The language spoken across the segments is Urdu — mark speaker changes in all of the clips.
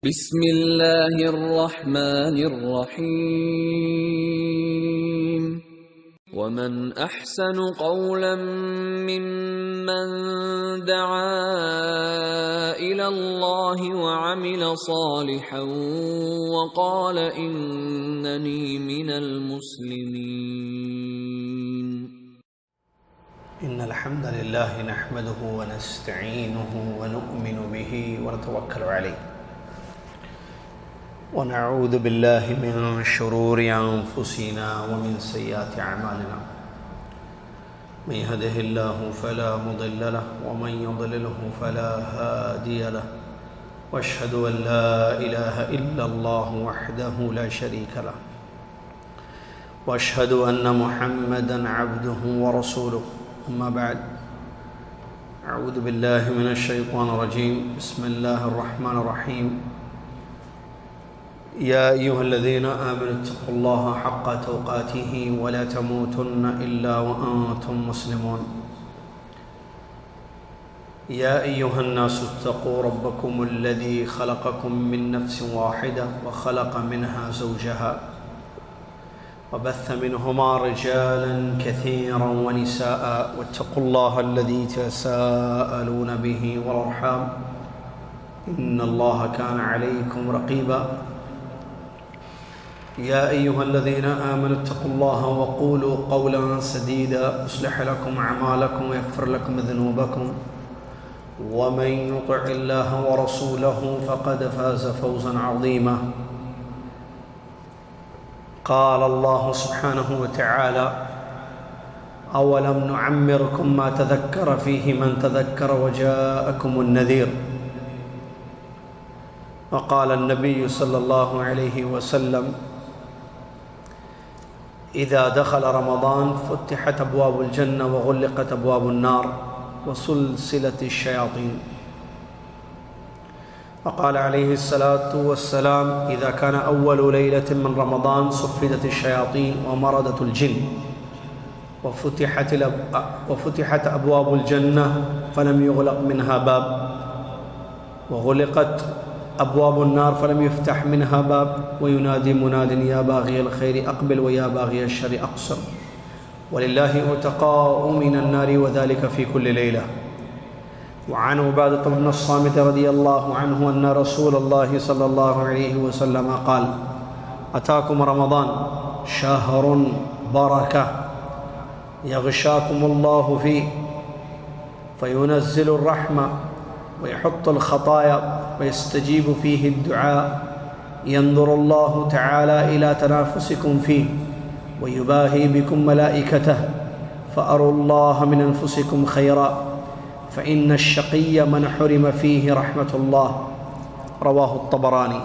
Speaker 1: بسم اللہ الرحمن الرحیم ومن احسن قولا ممن دعا الى اللہ وعمل صالحا وقال اننی من المسلمین
Speaker 2: ان الحمد للہ نحمده ونستعینه ونؤمن به ونتوکل علیہ ونعوذ باللہ من شرور انفسنا ومن سیئات اعمالنا من يهده الله فلا مضل له ومن يضلله فلا هادي له واشهد ان لا اله الا الله وحده لا شريك له واشهد ان محمدا عبده ورسوله اما بعد اعوذ باللہ من الشیطان الرجیم بسم اللہ الرحمن الرحیم یا ایہا الذین آمنوا اتقوا اللہ حق توقاته ولا تموتن الا وانتم مسلمون یا ایہا الناس اتقوا ربکم الذی خلقکم من نفس واحدہ وخلق منها زوجها وبث منهما رجالا كثيرا ونساء واتقوا الله الذي تساءلون به والأرحام إن الله كان عليكم رقيبا يا أيها الذين آمنوا اتقوا الله وقولوا قولا سديدا يصلح لكم أعمالكم ويغفر لكم ذنوبكم ومن يطع الله ورسوله فقد فاز فوزا عظيما قال الله سبحانه وتعالى أولم نعمركم ما تذكر فيه من تذكر وجاءكم النذير وقال النبي صلى الله عليه وسلم إذا دخل رمضان فتحت أبواب الجنة وغلقت أبواب النار وسلسلت الشياطين وقال عليه الصلاة والسلام إذا كان أول ليلة من رمضان صفدت الشياطين ومردت الجن وفتحت أبواب الجنة فلم يغلق منها باب وغلقت أبواب النار فلم يفتح منها باب وينادي مناد يا باغي الخير أقبل ويا باغي الشر أقصر ولله عتقاء من النار وذلك في كل ليلة وعن عبادة بن الصامت رضي الله عنه أن رسول الله صلى الله عليه وسلم قال أتاكم رمضان شهر بركة يغشاكم الله فيه فينزل الرحمة ويحط الخطايا ويستجيب فيه الدعاء ينظر الله تعالى إلى تنافسكم فيه ويباهي بكم ملائكته فأروا الله من أنفسكم خيرا فإن الشقي من حرم فيه رحمة الله رواه الطبراني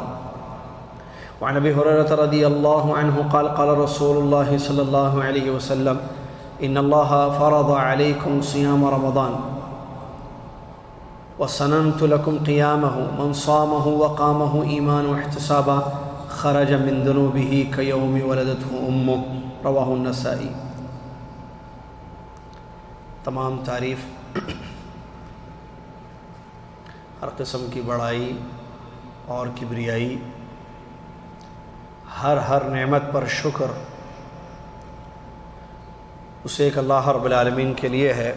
Speaker 2: وعن أبي هريرة رضي الله عنه قال قال رسول الله صلى الله عليه وسلم إن الله فرض عليكم صيام رمضان وسننت لكم قيامه من صامه وقامه إيمانا واحتسابا خرج من ذنوبه كيوم ولدته أمه رواه النسائی۔ تمام تعریف ہر قسم کی بڑائی اور کبریائی ہر نعمت پر شکر اس ایک اللہ رب العالمین کے لیے ہے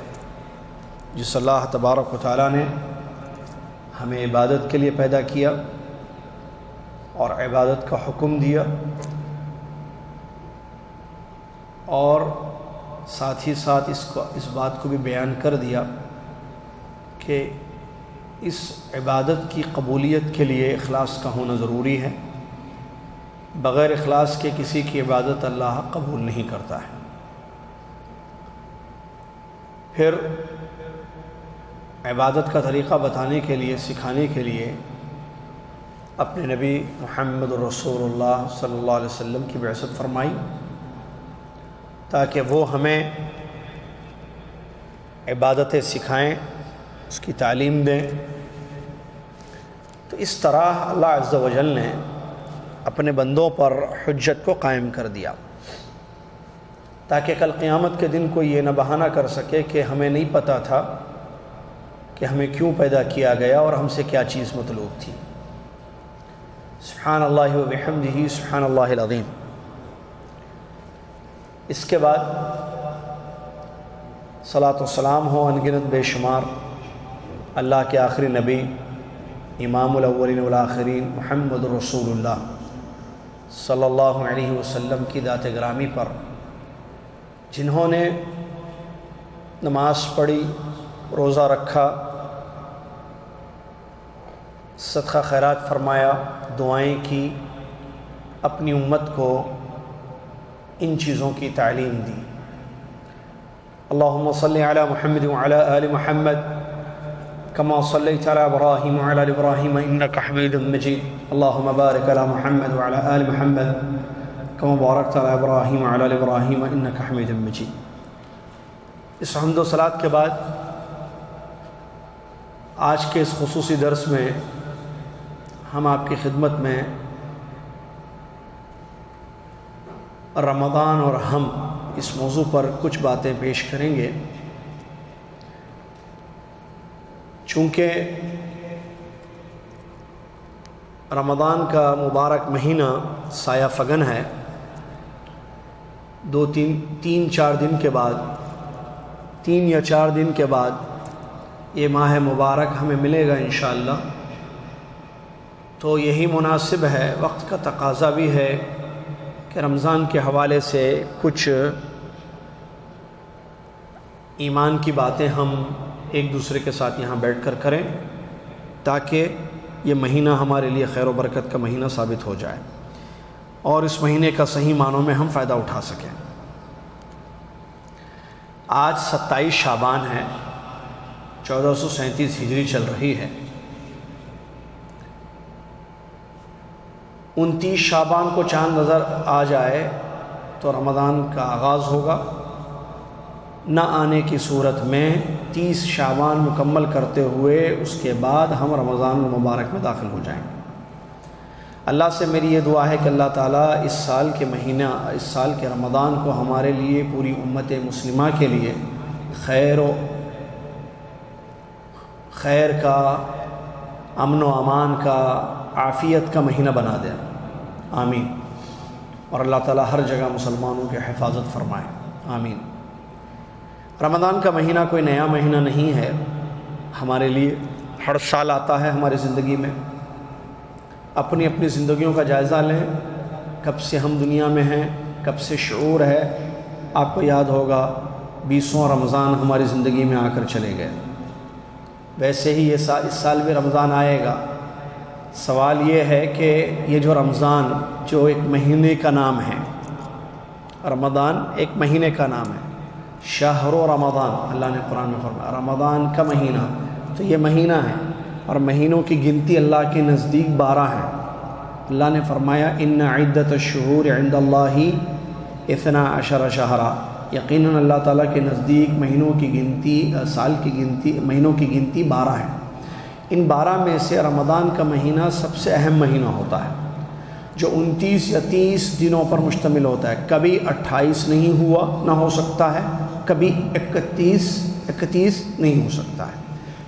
Speaker 2: جس اللہ تبارک و تعالیٰ نے ہمیں عبادت کے لیے پیدا کیا اور عبادت کا حکم دیا اور ساتھ ہی ساتھ اس بات کو بھی بیان کر دیا کہ اس عبادت کی قبولیت کے لیے اخلاص کا ہونا ضروری ہے، بغیر اخلاص کے کسی کی عبادت اللہ قبول نہیں کرتا ہے۔ پھر عبادت کا طریقہ بتانے کے لیے، سکھانے کے لیے اپنے نبی محمد رسول اللہ صلی اللہ علیہ وسلم کی بعثت فرمائی تاکہ وہ ہمیں عبادتیں سکھائیں، اس کی تعلیم دیں۔ تو اس طرح اللہ عز و جل نے اپنے بندوں پر حجت کو قائم کر دیا تاکہ کل قیامت کے دن کوئی یہ نہ بہانہ کر سکے کہ ہمیں نہیں پتہ تھا کہ ہمیں کیوں پیدا کیا گیا اور ہم سے کیا چیز مطلوب تھی۔ سبحان اللہ و بحمدہ سبحان اللہ العظیم۔ اس کے بعد صلاۃ و سلام ہو انگنت بے شمار اللہ کے آخری نبی امام الاولین والآخرین محمد رسول اللہ صلی اللہ علیہ وسلم کی ذات گرامی پر، جنہوں نے نماز پڑھی، روزہ رکھا، صدقہ خیرات فرمایا، دعائیں کی، اپنی امت کو ان چیزوں کی تعلیم دی۔ اللہم صلی علی محمد وعلی آل محمد کما صلیت علی ابراہیم وعلی آل ابراہیم انک حمید مجید، اللہم بارک علی محمد وعلی آل محمد کما بارکت علی ابراہیم وعلی آل ابراہیم انک حمید مجید۔ اس حمد و صلات کے بعد آج کے اس خصوصی درس میں ہم آپ کی خدمت میں رمضان اور ہم اس موضوع پر کچھ باتیں پیش کریں گے۔ چونکہ رمضان کا مبارک مہینہ سایہ فگن ہے، تین یا چار دن کے بعد یہ ماہ مبارک ہمیں ملے گا انشاءاللہ، تو یہی مناسب ہے، وقت کا تقاضا بھی ہے کہ رمضان کے حوالے سے کچھ ایمان کی باتیں ہم ایک دوسرے کے ساتھ یہاں بیٹھ کر کریں، تاکہ یہ مہینہ ہمارے لیے خیر و برکت کا مہینہ ثابت ہو جائے اور اس مہینے کا صحیح معنوں میں ہم فائدہ اٹھا سکیں۔ آج 27 شعبان ہے، 1437 ہجری چل رہی ہے۔ 29 شعبان کو چاند نظر آ جائے تو رمضان کا آغاز ہوگا، نہ آنے کی صورت میں 30 شعبان مکمل کرتے ہوئے اس کے بعد ہم رمضان المبارک میں داخل ہو جائیں گے۔ اللہ سے میری یہ دعا ہے کہ اللہ تعالیٰ اس سال کے مہینہ، اس سال کے رمضان کو ہمارے لیے، پوری امت مسلمہ کے لیے خیر کا، امن و امان کا، عافیت کا مہینہ بنا دے، آمین۔ اور اللہ تعالیٰ ہر جگہ مسلمانوں کی حفاظت فرمائے، آمین۔ رمضان کا مہینہ کوئی نیا مہینہ نہیں ہے ہمارے لیے، ہر سال آتا ہے ہماری زندگی میں۔ اپنی اپنی زندگیوں کا جائزہ لیں، کب سے ہم دنیا میں ہیں، کب سے شعور ہے۔ آپ کو یاد ہوگا 20واں رمضان ہماری زندگی میں آ کر چلے گئے، ویسے ہی اس سال بھی رمضان آئے گا۔ سوال یہ ہے کہ یہ جو رمضان، جو ایک مہینے کا نام ہے، رمضان ایک مہینے کا نام ہے، شہر و رمضان، اللہ نے قرآن میں فرمایا رمضان کا مہینہ، تو یہ مہینہ ہے، اور مہینوں کی گنتی اللہ کے نزدیک 12 ہے۔ اللہ نے فرمایا ان عدت الشہور عند اللہ 12 شہرا، یقیناً اللہ تعالیٰ کے نزدیک مہینوں کی گنتی، مہینوں کی گنتی 12 ہے۔ ان 12 میں سے رمضان کا مہینہ سب سے اہم مہینہ ہوتا ہے، جو 29 یا 30 دنوں پر مشتمل ہوتا ہے۔ کبھی 28 نہیں ہوا، نہ ہو سکتا ہے، کبھی 31 نہیں ہو سکتا ہے،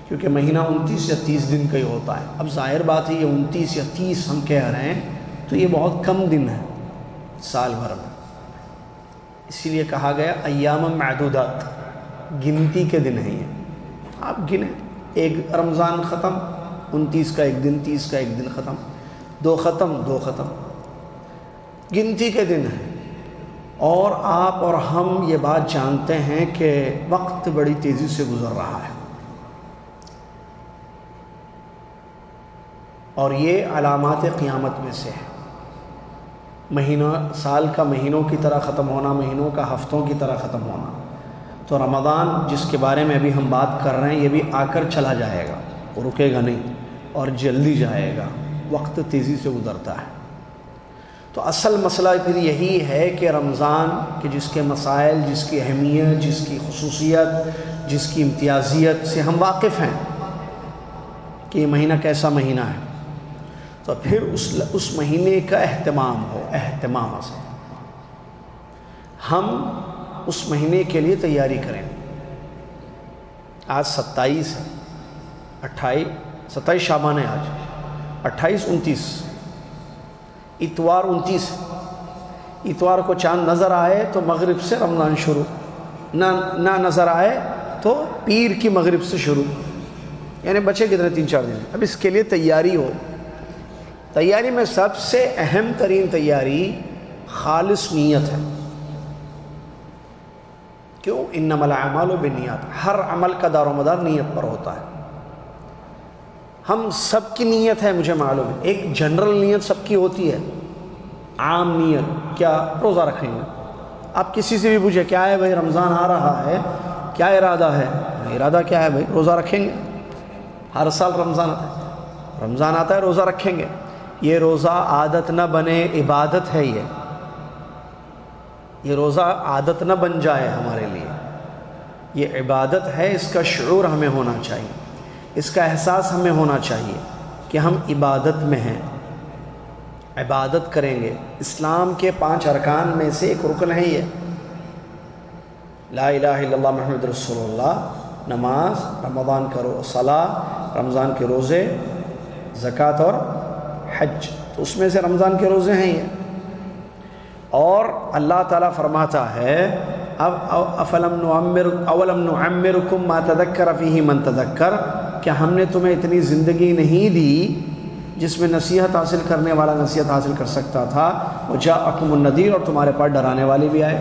Speaker 2: کیونکہ مہینہ 29 یا 30 دن کا ہی ہوتا ہے۔ اب ظاہر بات ہے یہ 29 یا 30 ہم کہہ رہے ہیں تو یہ بہت کم دن ہے سال بھر میں، اسی لیے کہا گیا ایام معدودات، گنتی کے دن ہیں یہ۔ آپ گنیں، ایک رمضان ختم، 29 کا ایک دن، 30 کا ایک دن ختم، 2 ختم، گنتی کے دن ہیں۔ اور آپ اور ہم یہ بات جانتے ہیں کہ وقت بڑی تیزی سے گزر رہا ہے، اور یہ علامات قیامت میں سے ہے۔ مہینہ، سال کا مہینوں کی طرح ختم ہونا، مہینوں کا ہفتوں کی طرح ختم ہونا۔ تو رمضان جس کے بارے میں ابھی ہم بات کر رہے ہیں، یہ بھی آ کر چلا جائے گا، وہ رکے گا نہیں اور جلدی جائے گا، وقت تیزی سے گزرتا ہے۔ تو اصل مسئلہ پھر یہی ہے کہ رمضان کے جس کے مسائل، جس کی اہمیت، جس کی خصوصیت، جس کی امتیازیت سے ہم واقف ہیں کہ یہ مہینہ کیسا مہینہ ہے، تو پھر اس مہینے کا اہتمام ہو، اہتمام سے ہم اس مہینے کے لیے تیاری کریں۔ آج 27 ہے، 27 شعبان ہے آج، 28 29 اتوار 29 ہے، اتوار کو چاند نظر آئے تو مغرب سے رمضان شروع، نہ نظر آئے تو پیر کی مغرب سے شروع، یعنی بچے کتنے 3-4 دن۔ اب اس کے لیے تیاری ہو، تیاری میں سب سے اہم ترین تیاری خالص نیت ہے۔ کیوں؟ انما الاعمال بالنیات، ہر عمل کا دار و مدار نیت پر ہوتا ہے۔ ہم سب کی نیت ہے، مجھے معلوم ہے، ایک جنرل نیت سب کی ہوتی ہے، عام نیت کیا؟ روزہ رکھیں گے۔ آپ کسی سے بھی پوچھیں کیا ہے بھائی رمضان آ رہا ہے، کیا ارادہ ہے؟ ارادہ کیا ہے بھائی؟ روزہ رکھیں گے۔ ہر سال رمضان آتا ہے، رمضان آتا ہے روزہ رکھیں گے۔ یہ روزہ عادت نہ بنے، عبادت ہے یہ روزہ عادت نہ بن جائے ہمارے لیے، یہ عبادت ہے۔ اس کا شعور ہمیں ہونا چاہیے، اس کا احساس ہمیں ہونا چاہیے کہ ہم عبادت میں ہیں، عبادت کریں گے۔ اسلام کے 5 ارکان میں سے ایک رکن ہے یہ، لا الہ الا اللہ محمد رسول اللہ، نماز، رمضان کا صلاۃ، رمضان کے روزے، زکوٰۃ اور حج، تو اس میں سے رمضان کے روزے ہیں یہ۔ اور اللہ تعالیٰ فرماتا ہے اولم نعمرکم ما تذکر فیہ من تذکر، کیا ہم نے تمہیں اتنی زندگی نہیں دی جس میں نصیحت حاصل کرنے والا نصیحت حاصل کر سکتا تھا، وجاءکم النذیر، اور تمہارے پاس ڈرانے والے بھی آئے۔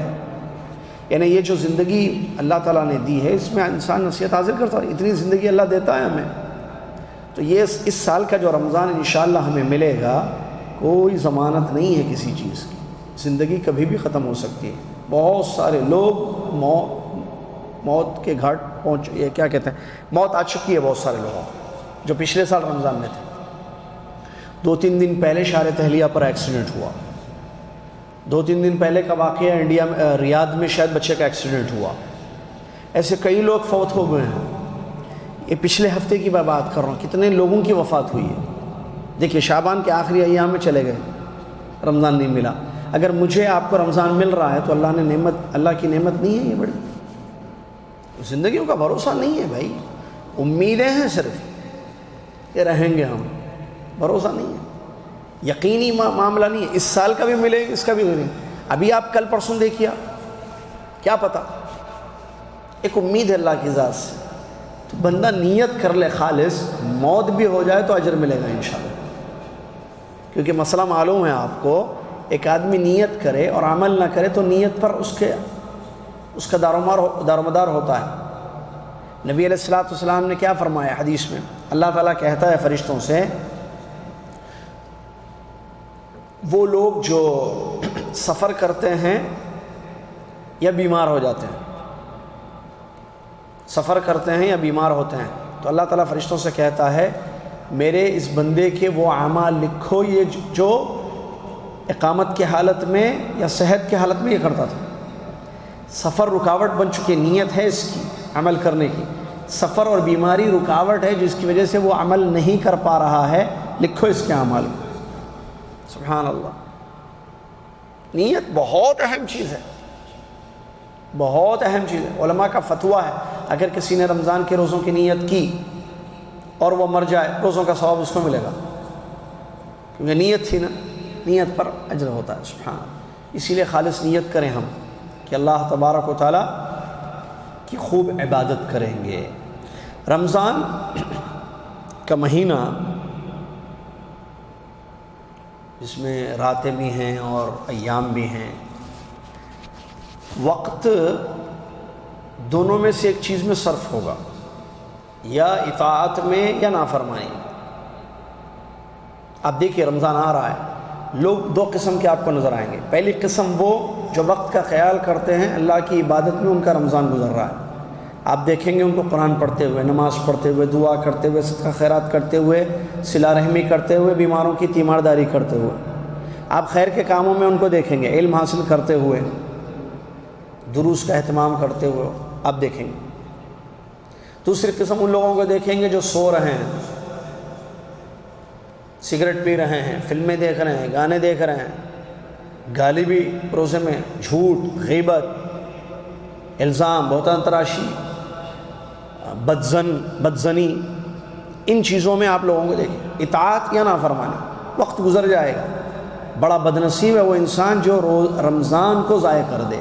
Speaker 2: یعنی یہ جو زندگی اللہ تعالیٰ نے دی ہے اس میں انسان نصیحت حاصل کرتا ہے، اتنی زندگی اللہ دیتا ہے ہمیں۔ تو یہ اس سال کا جو رمضان انشاءاللہ ہمیں ملے گا، کوئی ضمانت نہیں ہے کسی چیز کی، زندگی کبھی بھی ختم ہو سکتی ہے۔ بہت سارے لوگ موت کے گھاٹ پہنچ، یہ کیا کہتے ہیں، موت آ چکی ہے بہت سارے لوگوں جو پچھلے سال رمضان میں تھے۔ 2-3 دن پہلے شہر تہلیہ پر ایکسیڈنٹ ہوا، 2-3 دن پہلے کا واقعہ انڈیا میں ریاض میں شاید بچے کا ایکسیڈنٹ ہوا، ایسے کئی لوگ فوت ہو گئے ہیں۔ یہ پچھلے ہفتے کی میں بات کر رہا ہوں، کتنے لوگوں کی وفات ہوئی ہے۔ دیکھیے شعبان کے آخری ایام میں چلے گئے، رمضان نہیں ملا۔ اگر مجھے آپ کو رمضان مل رہا ہے تو اللہ کی نعمت نہیں ہے یہ بڑی؟ زندگیوں کا بھروسہ نہیں ہے بھائی، امیدیں ہیں صرف کہ رہیں گے ہم، بھروسہ نہیں ہے، یقینی معاملہ نہیں ہے۔ اس سال کا بھی ملے گا، اس کا بھی ملے گا۔ ابھی آپ کل پرسوں دیکھیے، کیا پتہ، ایک امید ہے اللہ کی ذات سے، تو بندہ نیت کر لے خالص، موت بھی ہو جائے تو اجر ملے گا انشاءاللہ۔ کیونکہ مسئلہ معلوم ہے آپ کو، ایک آدمی نیت کرے اور عمل نہ کرے تو نیت پر اس کا دار و مدار ہوتا ہے۔ نبی علیہ السلام نے کیا فرمایا حدیث میں؟ اللہ تعالیٰ کہتا ہے فرشتوں سے، وہ لوگ جو سفر کرتے ہیں یا بیمار ہو جاتے ہیں، سفر کرتے ہیں یا بیمار ہوتے ہیں، تو اللہ تعالیٰ فرشتوں سے کہتا ہے میرے اس بندے کے وہ اعمال لکھو یہ جو اقامت کی حالت میں یا صحت کی حالت میں یہ کرتا تھا۔ سفر رکاوٹ بن چکی، نیت ہے اس کی عمل کرنے کی، سفر اور بیماری رکاوٹ ہے جس کی وجہ سے وہ عمل نہیں کر پا رہا ہے، لکھو اس کے اعمال کو۔ سبحان اللہ، نیت بہت اہم چیز ہے، بہت اہم چیز ہے۔ علماء کا فتویٰ ہے اگر کسی نے رمضان کے روزوں کی نیت کی اور وہ مر جائے، روزوں کا ثواب اس کو ملے گا، کیونکہ نیت تھی نا، نیت پر اجر ہوتا ہے۔ سبحان اللہ، اسی لیے خالص نیت کریں ہم کہ اللہ تبارک و تعالیٰ کی خوب عبادت کریں گے۔ رمضان کا مہینہ جس میں راتیں بھی ہیں اور ایام بھی ہیں، وقت دونوں میں سے ایک چیز میں صرف ہوگا، یا اطاعت میں یا نافرمانی میں۔ آپ دیکھیے رمضان آ رہا ہے، لوگ 2 قسم کے آپ کو نظر آئیں گے۔ پہلی قسم وہ جو وقت کا خیال کرتے ہیں، اللہ کی عبادت میں ان کا رمضان گزر رہا ہے، آپ دیکھیں گے ان کو قرآن پڑھتے ہوئے، نماز پڑھتے ہوئے، دعا کرتے ہوئے، صدقہ خیرات کرتے ہوئے، صلہ رحمی کرتے ہوئے، بیماروں کی تیمارداری کرتے ہوئے، آپ خیر کے کاموں میں ان کو دیکھیں گے، علم حاصل کرتے ہوئے، دروس کا اہتمام کرتے ہوئے آپ دیکھیں گے۔ دوسری قسم ان لوگوں کو دیکھیں گے جو سو رہے ہیں، سگریٹ پی رہے ہیں، فلمیں دیکھ رہے ہیں، گانے دیکھ رہے ہیں، گالی بھی روزے میں، جھوٹ، غیبت، الزام، بہتان تراشی، بدزنی، ان چیزوں میں آپ لوگوں کو دیکھیں۔ اطاعت یا نافرمانی، وقت گزر جائے گا، بڑا بدنصیب ہے وہ انسان جو رمضان کو ضائع کر دے،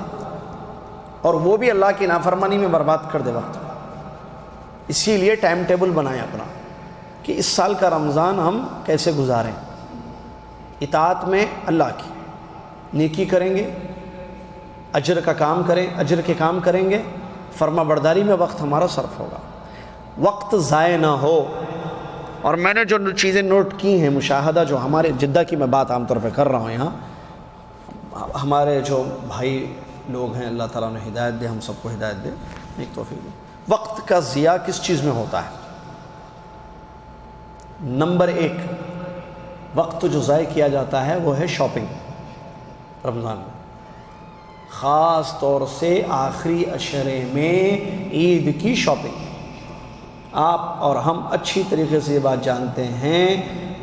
Speaker 2: اور وہ بھی اللہ کی نافرمانی میں برباد کر دے وقت۔ اسی لیے ٹائم ٹیبل بنائیں اپنا کہ اس سال کا رمضان ہم کیسے گزاریں، اطاعت میں اللہ کی، نیکی کریں گے، اجر کا کام کریں، اجر کے کام کریں گے، فرما برداری میں وقت ہمارا صرف ہوگا، وقت ضائع نہ ہو۔ اور میں نے جو چیزیں نوٹ کی ہیں، مشاہدہ جو ہمارے جدہ کی میں بات عام طور پہ کر رہا ہوں، یہاں ہمارے جو بھائی لوگ ہیں، اللہ تعالیٰ نے ہدایت دے، ہم سب کو ہدایت دے، ایک توفیق دے۔ وقت کا ضیاع کس چیز میں ہوتا ہے؟ نمبر 1 وقت جو ضائع کیا جاتا ہے وہ ہے شاپنگ رمضان میں، خاص طور سے آخری عشرے میں عید کی شاپنگ۔ آپ اور ہم اچھی طریقے سے یہ بات جانتے ہیں،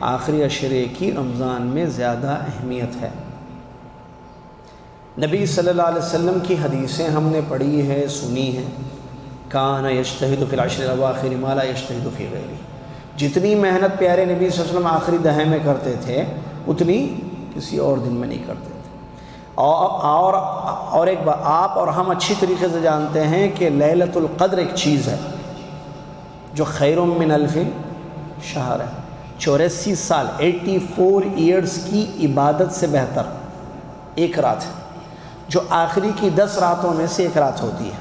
Speaker 2: آخری عشرے کی رمضان میں زیادہ اہمیت ہے۔ نبی صلی اللہ علیہ وسلم کی حدیثیں ہم نے پڑھی ہے، سنی ہیں، کان یجتہد فی العشر الاواخر ما لا یجتہد فی غیرہ، جتنی محنت پیارے نبی صلی اللہ علیہ وسلم آخری دہے میں کرتے تھے اتنی کسی اور دن میں نہیں کرتے تھے۔ اور ایک بات آپ اور ہم اچھی طریقے سے جانتے ہیں کہ لیلۃ القدر ایک چیز ہے جو خیر من الف شہر ہے، 84 سال 84 ایئرز کی عبادت سے بہتر ایک رات ہے، جو آخری کی 10 راتوں میں سے ایک رات ہوتی ہے،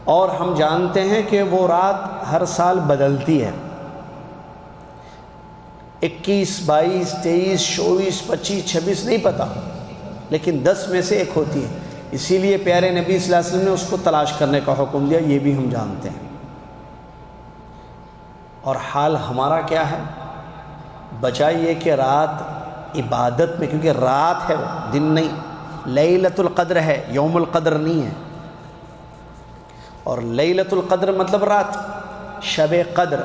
Speaker 2: اور ہم جانتے ہیں کہ وہ رات ہر سال بدلتی ہے، 21 22 23 24 25 26 نہیں پتہ، لیکن 10 میں سے ایک ہوتی ہے۔ اسی لیے پیارے نبی صلی اللہ علیہ وسلم نے اس کو تلاش کرنے کا حکم دیا، یہ بھی ہم جانتے ہیں۔ اور حال ہمارا کیا ہے؟ بجائے یہ کہ رات عبادت میں، کیونکہ رات ہے وہ دن نہیں، لیلۃ القدر ہے، یوم القدر نہیں ہے، اور لیلۃ القدر مطلب رات، شب قدر،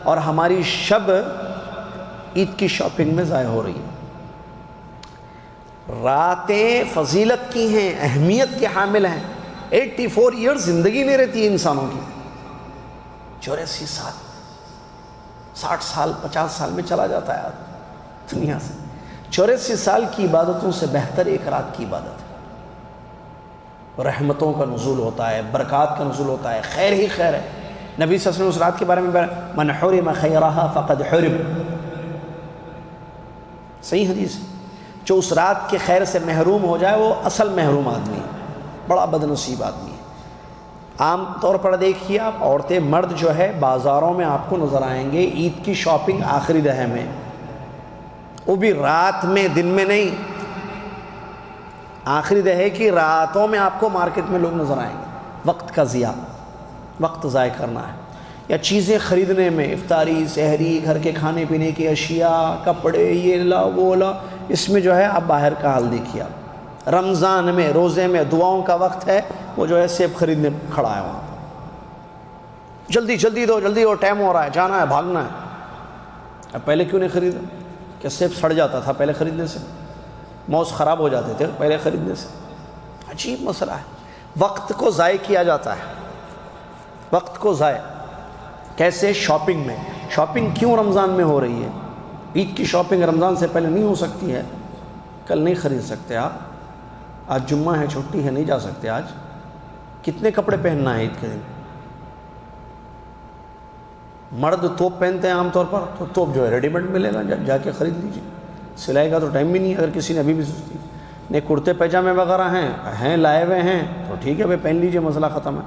Speaker 2: اور ہماری شب عید کی شاپنگ میں ضائع ہو رہی ہے۔ راتیں فضیلت کی ہیں، اہمیت کے حامل ہیں، 84 ایئر زندگی نہیں رہتی ہے انسانوں کی، 84 سال 60 سال 50 سال میں چلا جاتا ہے آدمی دنیا سے۔ 84 سال کی عبادتوں سے بہتر ایک رات کی عبادت ہے، رحمتوں کا نزول ہوتا ہے، برکات کا نزول ہوتا ہے، خیر ہی خیر ہے۔ نبی صلی اللہ علیہ وسلم اس رات کے بارے میں من حرم خیرہا فقد حرم، صحیح حدیث، جو اس رات کے خیر سے محروم ہو جائے وہ اصل محروم آدمی ہے، بڑا بدنصیب آدمی ہے۔ عام طور پر دیکھیے آپ، عورتیں مرد جو ہے بازاروں میں آپ کو نظر آئیں گے عید کی شاپنگ آخری دہے میں، وہ بھی رات میں، دن میں نہیں، آخری دہے کی راتوں میں آپ کو مارکیٹ میں لوگ نظر آئیں گے۔ وقت کا ضیاع، وقت ضائع کرنا ہے، یا چیزیں خریدنے میں، افطاری، سحری، گھر کے کھانے پینے کی اشیاء، کپڑے، یہ لا وہ لا، اس میں جو ہے آپ باہر کا حال دیکھیے۔ آپ رمضان میں، روزے میں، دعاؤں کا وقت ہے، وہ جو ہے سیب خریدنے کھڑا ہے وہاں، جلدی جلدی دو، جلدی دو، ٹائم ہو رہا ہے، جانا ہے، بھاگنا ہے۔ اب پہلے کیوں نہیں خریدا؟ کہ سیب سڑ جاتا تھا پہلے خریدنے سے، موز خراب ہو جاتے تھے پہلے خریدنے سے۔ عجیب مسئلہ ہے، وقت کو ضائع کیا جاتا ہے، وقت کو ضائع کیسے؟ شاپنگ میں۔ شاپنگ کیوں رمضان میں ہو رہی ہے؟ عید کی شاپنگ رمضان سے پہلے نہیں ہو سکتی ہے؟ کل نہیں خرید سکتے آپ، آج جمعہ ہے، چھٹی ہے، نہیں جا سکتے آج، کتنے کپڑے پہننا ہے عید کے دن؟ مرد توپ پہنتے ہیں عام طور پر، تو توپ جو ہے ریڈی میڈ ملے گا، جا کے خرید لیجیے، سلائی کا تو ٹائم بھی نہیں ہے۔ اگر کسی نے ابھی بھی سوچتی نہیں، کرتے پاجامے وغیرہ ہیں لائے ہوئے ہیں تو ٹھیک ہے بھائی، پہن لیجیے، مسئلہ ختم ہے۔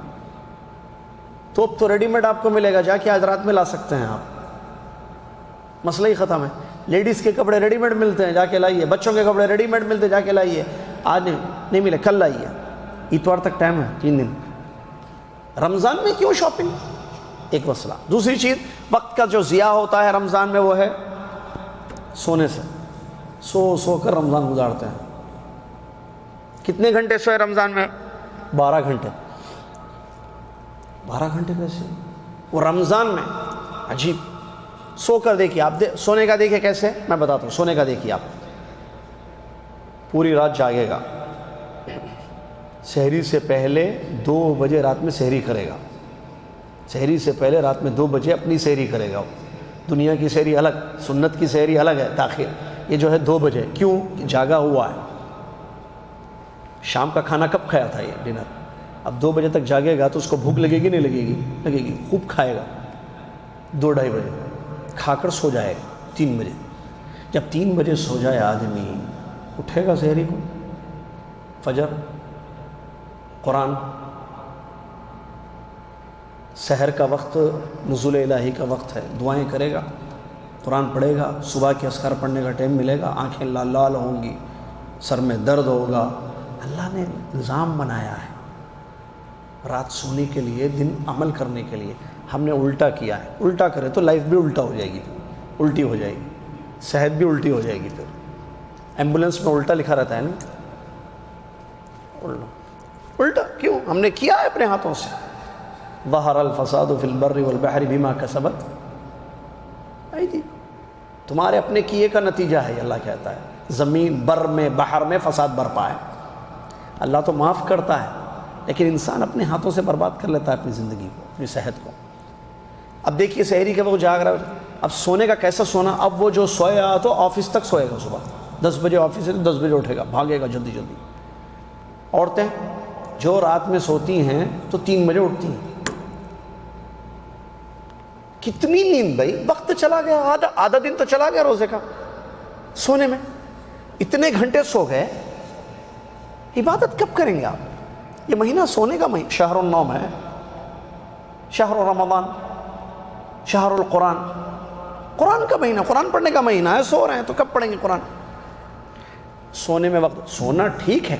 Speaker 2: توپ تو ریڈی میڈ آپ کو ملے گا، جا کے آج رات میں لا سکتے ہیں آپ، مسئلہ ہی ختم ہے۔ لیڈیز کے کپڑے ریڈی میڈ ملتے ہیں، جا کے لائیے، بچوں کے کپڑے ریڈی میڈ ملتے ہیں، جا کے لائیے، آج نہیں ملے کل لائیے، اتوار تک ٹائم ہے، 3 دن۔ رمضان میں کیوں شاپنگ؟ ایک مسئلہ۔ دوسری چیز، وقت کا جو ضیاع ہوتا ہے رمضان میں وہ ہے سونے سے، سو کر رمضان گزارتے ہیں۔ کتنے گھنٹے سوئے رمضان میں؟ 12 گھنٹے۔ 12 گھنٹے کیسے؟ وہ رمضان میں، عجیب۔ سو کر دیکھیے آپ، سونے کا دیکھیے کیسے، میں بتاتا ہوں۔ سونے کا دیکھیے آپ، پوری رات جاگے گا، سحری سے پہلے 2 بجے رات میں سحری کرے گا، سحری سے پہلے رات میں 2 بجے اپنی سحری کرے گا۔ دنیا کی سحری الگ، سنت کی سحری الگ ہے، تاخیر۔ یہ جو ہے 2 بجے، کیوں؟ جاگا ہوا ہے، شام کا کھانا کب کھایا تھا یہ ڈنر، اب 2 بجے تک جاگے گا تو اس کو بھوک لگے گی نہیں لگے گی؟ لگے گی، خوب کھائے گا، 2-2:30 بجے کھا کر سو جائے گا 3 بجے۔ جب 3 بجے سو جائے آدمی، اٹھے گا سحری کو، فجر، قرآن، سحر کا وقت نزول الہی کا وقت ہے، دعائیں کرے گا، قرآن پڑھے گا، صبح کے اذکار پڑھنے کا ٹائم ملے گا، آنکھیں لال لال ہوں گی، سر میں درد ہوگا۔ اللہ نے نظام بنایا ہے رات سونے کے لیے، دن عمل کرنے کے لیے، ہم نے الٹا کیا ہے۔ الٹا کرے تو لائف بھی الٹا ہو جائے گی، الٹی ہو جائے گی، صحت بھی الٹی ہو جائے گی۔ پھر ایمبولینس میں الٹا لکھا رہتا ہے نا، الٹا کیوں؟ ہم نے کیا ہے اپنے ہاتھوں سے۔ ظہر الفساد فی البر والبحر بما کسبت ایدی، تمہارے اپنے کیے کا نتیجہ ہے، اللہ کہتا ہے۔ زمین، بر میں، بحر میں فساد برپا ہے۔ اللہ تو معاف کرتا ہے، لیکن انسان اپنے ہاتھوں سے برباد کر لیتا ہے اپنی زندگی کو، اپنی صحت کو۔ اب دیکھیے سحری کے وقت جاگ رہا ہے، اب سونے کا کیسا سونا؟ اب وہ جو سویا تو آفس تک سوئے گا، صبح 10 بجے آفس ہے تو 10 بجے اٹھے گا، بھاگے گا جلدی جلدی۔ عورتیں جو رات میں سوتی ہیں تو 3 بجے اٹھتی ہیں۔ کتنی نیند بھائی، وقت چلا گیا، آدھا دن تو چلا گیا روزے کا سونے میں، اتنے گھنٹے سو گئے، عبادت کب کریں گے آپ؟ یہ مہینہ سونے کا مہینہ، شہر النوم ہے، شہر رمضان، شہر القرآن، قرآن کا مہینہ، قرآن پڑھنے کا مہینہ ہے، سو رہے ہیں تو کب پڑھیں گے قرآن؟ سونے میں وقت، سونا ٹھیک ہے،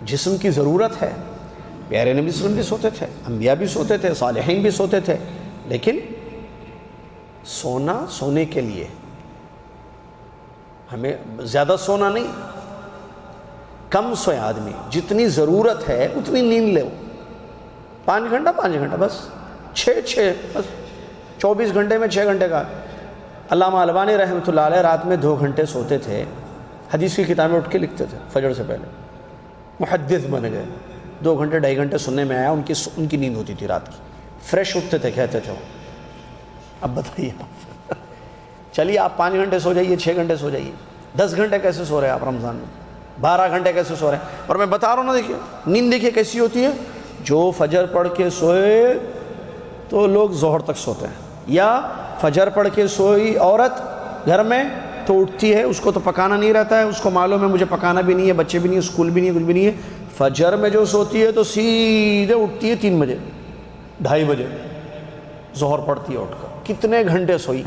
Speaker 2: جسم کی ضرورت ہے، پیارے نبی صلی اللہ علیہ وسلم بھی سوتے تھے، انبیاء بھی سوتے تھے، صالحین بھی سوتے تھے، لیکن سونا سونے کے لیے، ہمیں زیادہ سونا نہیں، کم سوئے آدمی، جتنی ضرورت ہے اتنی نیند لے، 5 گھنٹہ بس، 6 بس، 24 گھنٹے میں 6 گھنٹے کا۔ علامہ البانی رحمۃ اللہ علیہ رات میں 2 گھنٹے سوتے تھے، حدیث کی کتابیں اٹھ کے لکھتے تھے، فجر سے پہلے محدث بن گئے، 2 گھنٹے 2.5 گھنٹے سننے میں آیا، ان کی نیند ہوتی تھی رات کی، فریش اٹھتے تھے، کہتے تھے وہ۔ اب بتائیے چلیے آپ 5 گھنٹے سو جائیے، 6 گھنٹے سو جائیے، 10 گھنٹے کیسے سو رہے ہیں آپ رمضان میں، 12 گھنٹے کیسے سو رہے ہیں؟ اور میں بتا رہا ہوں نا، دیکھیے نیند دیکھیے کیسی ہوتی ہے، جو فجر پڑھ کے سوئے تو لوگ ظہر تک سوتے ہیں، یا فجر پڑھ کے سوئی عورت گھر میں تو اٹھتی ہے، اس کو تو پکانا نہیں رہتا ہے، اس کو معلوم ہے مجھے پکانا بھی نہیں ہے، بچے بھی نہیں ہیں، اسکول بھی نہیں ہے، کچھ بھی نہیں ہے، فجر میں جو سوتی ہے تو سیدھے اٹھتی ہے 3 بجے 2:30 بجے، ظہر پڑھتی ہے اٹھ کر، کتنے گھنٹے سوئی۔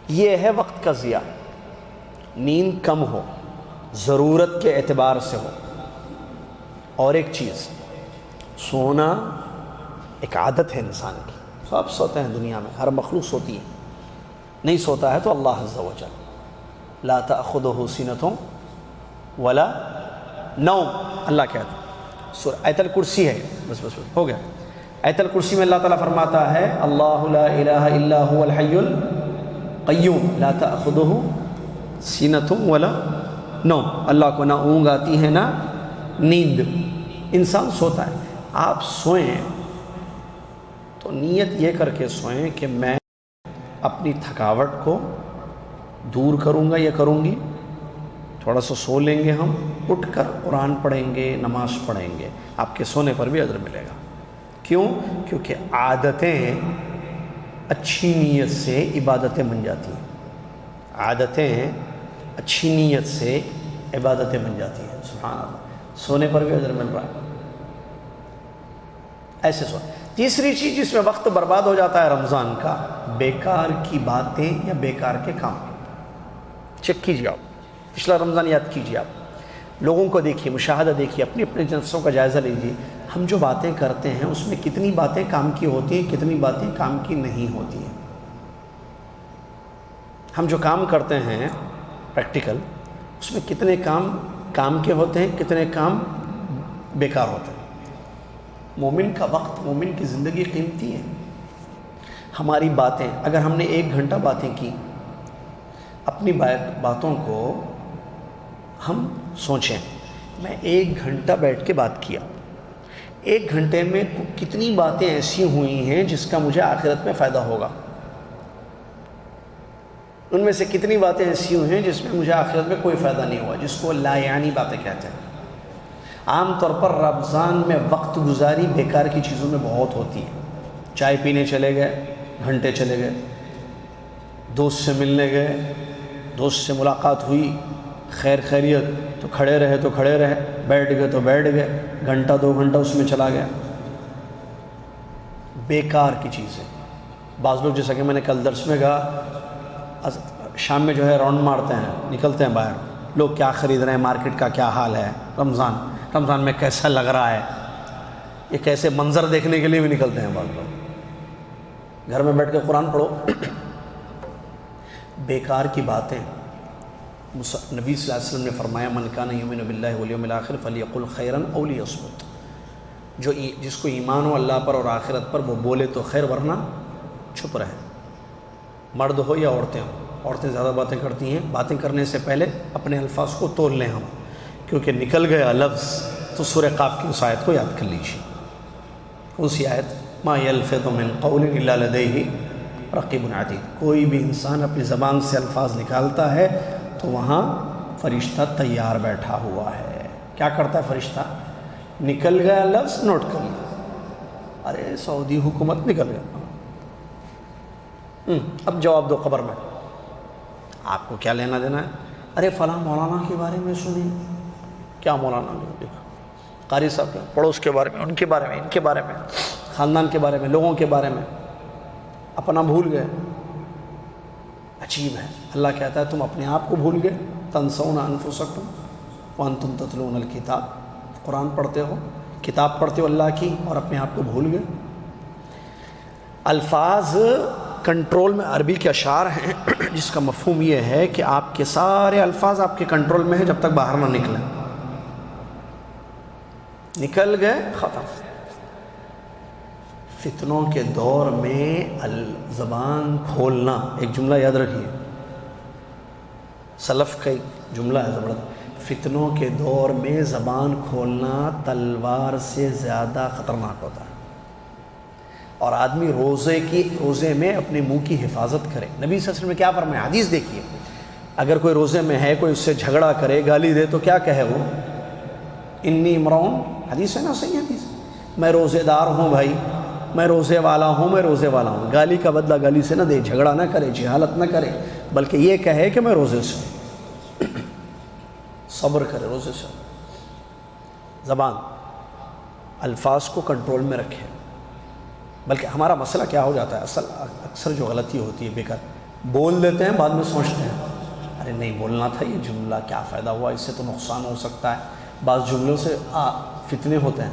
Speaker 2: یہ ہے وقت کا ضیاع۔ نیند کم ہو، ضرورت کے اعتبار سے ہو۔ اور ایک چیز، سونا ایک عادت ہے انسان کی، سب سوتے ہیں دنیا میں، ہر مخلوق سوتی ہے، نہیں سوتا ہے تو اللہ عز و جل لا تأخذہ سنۃ ولا نوم، اللہ کہتا ہے، سورہ آیت الکرسی ہے، بس ہو گیا۔ آیت الکرسی میں اللہ تعالیٰ فرماتا ہے اللہ لا الہ الا هو الحی القیوم لا تأخذہ سنۃ ولا نوم، اللہ کو نہ اونگ آتی ہے نہ نیند، انسان سوتا ہے۔ آپ سوئیں تو نیت یہ کر کے سوئیں کہ میں اپنی تھکاوٹ کو دور کروں گا یا کروں گی، تھوڑا سا سو لیں گے، ہم اٹھ کر قرآن پڑھیں گے، نماز پڑھیں گے، آپ کے سونے پر بھی اجر ملے گا۔ کیوں؟ کیونکہ عادتیں اچھی نیت سے عبادتیں بن جاتی ہیں، عادتیں اچھی نیت سے عبادتیں بن جاتی ہیں، سبحان اللہ، سونے پر بھی اجر مل رہا ہے، ایسے سو۔ تیسری چیز جس میں وقت برباد ہو جاتا ہے رمضان کا، بیکار کی باتیں یا بیکار کے کام۔ چیک کیجیے آپ، پچھلا رمضان یاد کیجیے، آپ لوگوں کو دیکھیے، مشاہدہ دیکھیے، اپنے نفسوں کا جائزہ لیجیے، ہم جو باتیں کرتے ہیں اس میں کتنی باتیں کام کی ہوتی ہیں، کتنی باتیں کام کی نہیں ہوتی ہیں۔ ہم جو کام کرتے ہیں پریکٹیکل، اس میں کتنے کام کے ہوتے ہیں، کتنے کام بیکار ہوتے ہیں۔ مومن کا وقت، مومن کی زندگی قیمتی ہے۔ ہماری باتیں، اگر ہم نے 1 گھنٹہ باتیں کی، اپنی باتوں کو ہم سوچیں، میں 1 گھنٹہ بیٹھ کے بات کیا، 1 گھنٹے میں کتنی باتیں ایسی ہوئی ہیں جس کا مجھے آخرت میں فائدہ ہوگا۔ ان میں سے کتنی باتیں ایسی ہوئی ہیں جس میں مجھے آخرت میں کوئی فائدہ نہیں ہوا، جس کو لا یعنی باتیں کہتے ہیں۔ عام طور پر رمضان میں وقت گزاری بیکار کی چیزوں میں بہت ہوتی ہے۔ چائے پینے چلے گئے، گھنٹے چلے گئے، دوست سے ملنے گئے، دوست سے ملاقات ہوئی، خیر خیریت تو کھڑے رہے تو کھڑے رہے، بیٹھ گئے تو بیٹھ گئے، گھنٹہ 2 گھنٹہ اس میں چلا گیا، بیکار کی چیزیں۔ بعض لوگ جیسا کہ میں نے کل درس میں کہا، شام میں جو ہے راؤنڈ مارتے ہیں، نکلتے ہیں باہر، لوگ کیا خرید رہے ہیں، مارکیٹ کا کیا حال ہے، رمضان میں کیسا لگ رہا ہے، یہ کیسے منظر دیکھنے کے لیے بھی نکلتے ہیں بعض لوگ۔ گھر میں بیٹھ کے قرآن پڑھو۔ بیکار کی باتیں، نبی صلی اللہ علیہ وسلم نے فرمایا من کان یؤمن باللہ والیوم الاخر فلیقل خیرا او لیصمت، جس کو ایمان ہو اللہ پر اور آخرت پر وہ بولے تو خیر ورنہ چھپ رہے۔ مرد ہو یا عورتیں ہوں، عورتیں زیادہ باتیں کرتی ہیں، باتیں کرنے سے پہلے اپنے الفاظ کو تول لیں ہم، کیونکہ نکل گیا لفظ تو سورہ قاف کی اس آیت کو یاد کر لیجیے۔ اسی آیت ما یلفظ من قول الا لدیہ رقیب عتید، کوئی بھی انسان اپنی زبان سے الفاظ نکالتا ہے تو وہاں فرشتہ تیار بیٹھا ہوا ہے۔ کیا کرتا ہے فرشتہ؟ نکل گیا لفظ نوٹ کر لیا، ارے سعودی حکومت نکل گیا، اب جواب دو قبر میں، آپ کو کیا لینا دینا ہے؟ ارے فلاں مولانا کے بارے میں سنی، کیا مولانا نے دیکھا، قاری صاحب کے پڑوس کے بارے میں، ان کے بارے میں، ان کے بارے میں، خاندان کے بارے میں، لوگوں کے بارے میں، اپنا بھول گئے۔ عجیب ہے، اللہ کہتا ہے تم اپنے آپ کو بھول گئے، تنسون انفسکم وانتم تتلون الکتاب، قرآن پڑھتے ہو، کتاب پڑھتے ہو اللہ کی، اور اپنے آپ کو بھول گئے۔ الفاظ کنٹرول میں عربی کے اشعار ہیں جس کا مفہوم یہ ہے کہ آپ کے سارے الفاظ آپ کے کنٹرول میں ہیں جب تک باہر نہ نکلیں، نکل گئے ختم۔ فتنوں کے دور میں زبان کھولنا، ایک جملہ یاد رکھیے، سلف کا ایک جملہ ہے زبردست، فتنوں کے دور میں زبان کھولنا تلوار سے زیادہ خطرناک ہوتا ہے، اور آدمی روزے میں اپنے منہ کی حفاظت کرے۔ نبی صلی اللہ علیہ وسلم نے کیا فرمایا، حدیث دیکھیے، اگر کوئی روزے میں ہے، کوئی اس سے جھگڑا کرے، گالی دے، تو کیا کہے وہ؟ انی امرؤن، حدیث ہے نا، صحیح حدیث، میں روزے دار ہوں بھائی، میں روزے والا ہوں، میں روزے والا ہوں۔ گالی کا بدلہ گالی سے نہ دے، جھگڑا نہ کرے، جہالت نہ کرے، بلکہ یہ کہے کہ میں روزے سے ہوں، صبر کرے روزے سے۔ زبان، الفاظ کو کنٹرول میں رکھے۔ بلکہ ہمارا مسئلہ کیا ہو جاتا ہے، اکثر جو غلطی ہوتی ہے، بیکار بول دیتے ہیں، بعد میں سوچتے ہیں ارے نہیں بولنا تھا یہ جملہ، کیا فائدہ ہوا، اس سے تو نقصان ہو سکتا ہے۔ بعض جملوں سے فتنے ہوتے ہیں،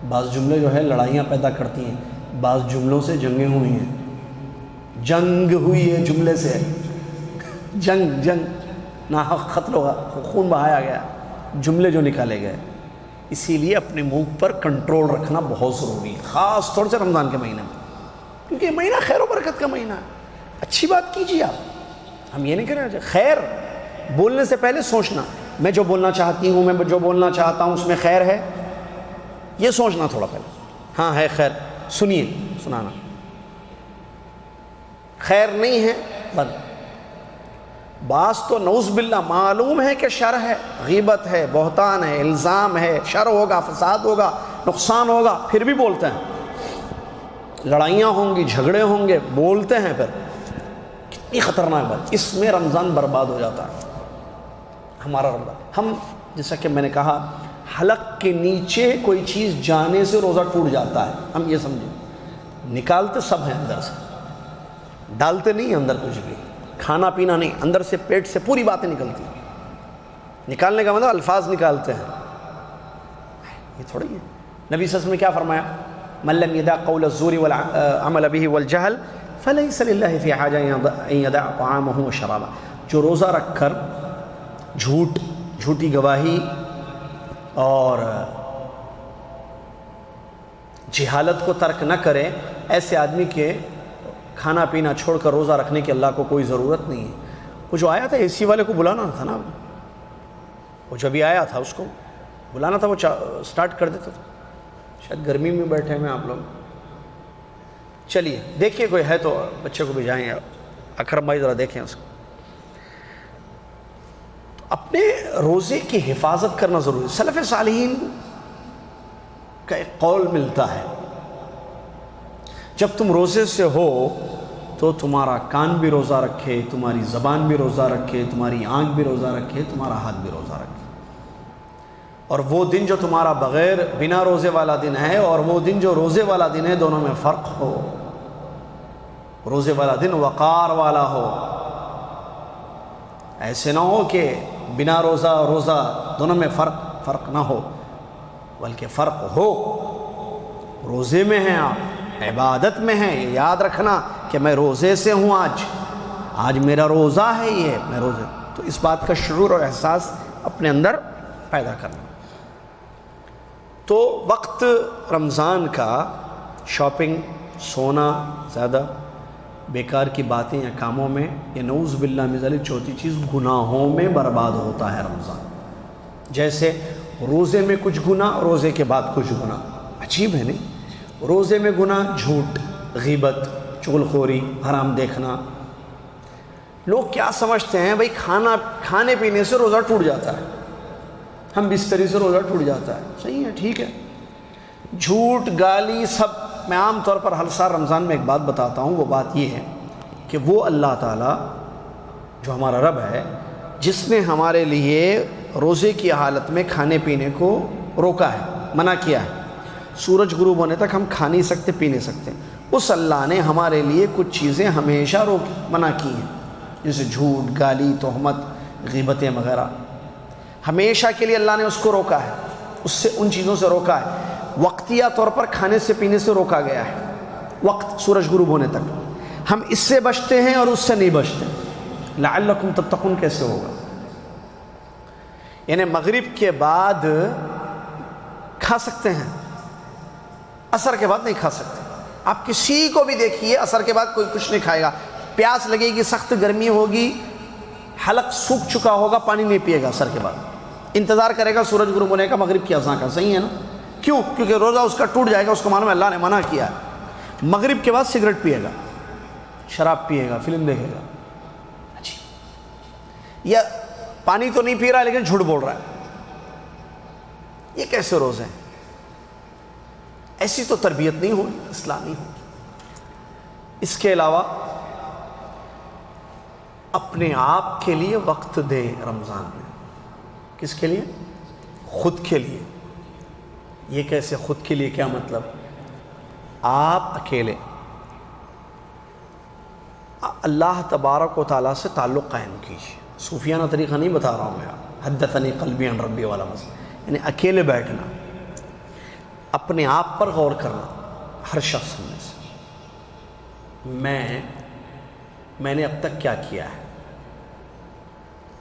Speaker 2: بعض جملے جو ہے لڑائیاں پیدا کرتی ہیں، بعض جملوں سے جنگیں ہوئی ہیں، جنگ ہوئی ہے جملے سے، جنگ ناحق قتل ہوگا، خون بہایا گیا، جملے جو نکالے گئے۔ اسی لیے اپنے منہ پر کنٹرول رکھنا بہت ضروری ہے، خاص طور سے رمضان کے مہینے میں، کیونکہ یہ مہینہ خیر و برکت کا مہینہ ہے۔ اچھی بات کیجیے آپ، ہم یہ نہیں کہہ رہے خیر، بولنے سے پہلے سوچنا، میں جو بولنا چاہتی ہوں، میں جو بولنا چاہتا ہوں اس میں خیر ہے، یہ سوچنا تھوڑا پہلے، ہاں ہے خیر، سنیے، سنانا، خیر نہیں ہے بند۔ بعض تو نعوذ باللہ معلوم ہے کہ شر ہے، غیبت ہے، بہتان ہے، الزام ہے، شر ہوگا، فساد ہوگا، نقصان ہوگا، پھر بھی بولتے ہیں، لڑائیاں ہوں گی، جھگڑے ہوں گے، بولتے ہیں، پھر کتنی خطرناک بات۔ اس میں رمضان برباد ہو جاتا ہے ہمارا رمضان۔ ہم جیسا کہ میں نے کہا، حلق کے نیچے کوئی چیز جانے سے روزہ ٹوٹ جاتا ہے، ہم یہ سمجھیں، نکالتے سب ہیں اندر سے، ڈالتے نہیں اندر کچھ بھی، کھانا پینا نہیں، اندر سے پیٹ سے پوری باتیں نکلتی ہیں۔ نکالنے کا مطلب الفاظ نکالتے ہیں، یہ تھوڑی ہے۔ نبی صلی اللہ علیہ وسلم نے کیا فرمایا، من لم يدع قول الزور والعمل به والجهل فليس لله في حاجة ان يدع طعامه وشرابه، جو روزہ رکھ کر جھوٹی گواہی اور جہالت کو ترک نہ کرے، ایسے آدمی کے کھانا پینا چھوڑ کر روزہ رکھنے کی اللہ کو کوئی ضرورت نہیں ہے۔ وہ جو آیا تھا اے سی والے کو بلانا تھا نا، وہ جو بھی آیا تھا اس کو بلانا تھا، وہ سٹارٹ کر دیتا تھا۔ شاید گرمی میں بیٹھے ہیں آپ لوگ، چلیے دیکھیے کوئی ہے تو بچے کو بھی جائیں، اکرم بھائی ذرا دیکھیں اس کو۔ اپنے روزے کی حفاظت کرنا ضروری ہے۔ سلف صالحین کا ایک قول ملتا ہے، جب تم روزے سے ہو تو تمہارا کان بھی روزہ رکھے، تمہاری زبان بھی روزہ رکھے، تمہاری آنکھ بھی روزہ رکھے، تمہارا ہاتھ بھی روزہ رکھے۔ اور وہ دن جو تمہارا بنا روزے والا دن ہے اور وہ دن جو روزے والا دن ہے، دونوں میں فرق ہو۔ روزے والا دن وقار والا ہو، ایسے نہ ہو کہ بنا روزہ اور روزہ دونوں میں فرق نہ ہو، بلکہ فرق ہو۔ روزے میں ہیں آپ، عبادت میں ہیں، یہ یاد رکھنا کہ میں روزے سے ہوں، آج میرا روزہ ہے، یہ میں روزے، تو اس بات کا شعور اور احساس اپنے اندر پیدا کرنا۔ تو وقت رمضان کا شاپنگ، سونا، زیادہ بیکار کی باتیں یا کاموں میں، یہ نعوذ باللہ من ذالک چوتھی چیز گناہوں میں برباد ہوتا ہے رمضان۔ جیسے روزے میں کچھ گناہ، روزے کے بعد کچھ گناہ، عجیب ہے نہیں؟ روزے میں گناہ جھوٹ، غیبت، چغلخوری، حرام دیکھنا۔ لوگ کیا سمجھتے ہیں بھائی کھانے پینے سے روزہ ٹوٹ جاتا ہے، ہم بستری سے روزہ ٹوٹ جاتا ہے، صحیح ہے، ٹھیک ہے۔ جھوٹ، گالی، سب میں عام طور پر ہر سال رمضان میں ایک بات بتاتا ہوں، وہ بات یہ ہے کہ وہ اللہ تعالیٰ جو ہمارا رب ہے، جس نے ہمارے لیے روزے کی حالت میں کھانے پینے کو روکا ہے، منع کیا ہے، سورج غروب ہونے تک ہم کھا نہیں سکتے، پی نہیں سکتے، اس اللہ نے ہمارے لیے کچھ چیزیں ہمیشہ منع کی ہیں، جیسے جھوٹ، گالی، تہمت، غیبتیں وغیرہ، ہمیشہ کے لیے اللہ نے اس کو روکا ہے، اس سے ان چیزوں سے روکا ہے۔ وقتیہ طور پر کھانے سے پینے سے روکا گیا ہے، وقت سورج غروب ہونے تک، ہم اس سے بچتے ہیں اور اس سے نہیں بچتے۔ لعلکم تتقون کیسے ہوگا؟ یعنی مغرب کے بعد کھا سکتے ہیں، عصر کے بعد نہیں کھا سکتے۔ آپ کسی کو بھی دیکھیے عصر کے بعد کوئی کچھ نہیں کھائے گا، پیاس لگے گی، سخت گرمی ہوگی، حلق سوکھ چکا ہوگا، پانی نہیں پیے گا عصر کے بعد، انتظار کرے گا سورج غروب ہونے کا، مغرب کی اذان کا۔ صحیح ہے نا؟ کیوں؟ کیونکہ روزہ اس کا ٹوٹ جائے گا، اس کو معلوم ہے اللہ نے منع کیا ہے۔ مغرب کے بعد سگریٹ پیے گا، شراب پیے گا، فلم دیکھے گا، یا پانی تو نہیں پی رہا لیکن جھوٹ بول رہا ہے، یہ کیسے روزے ہیں؟ ایسی تو تربیت نہیں ہوگی، اسلامی ہوگی۔ اس کے علاوہ اپنے آپ کے لیے وقت دے رمضان میں۔ کس کے لیے؟ خود کے لیے۔ یہ کیسے خود کے لیے؟ کیا مطلب؟ آپ اکیلے اللہ تبارک و تعالیٰ سے تعلق قائم کیجیے۔ صوفیانہ طریقہ نہیں بتا رہا ہوں میں، حدثنی قلبی عن ربی والا مسئلہ، یعنی اکیلے بیٹھنا، اپنے آپ پر غور کرنا۔ ہر شخص میں سے میں نے اب تک کیا کیا ہے۔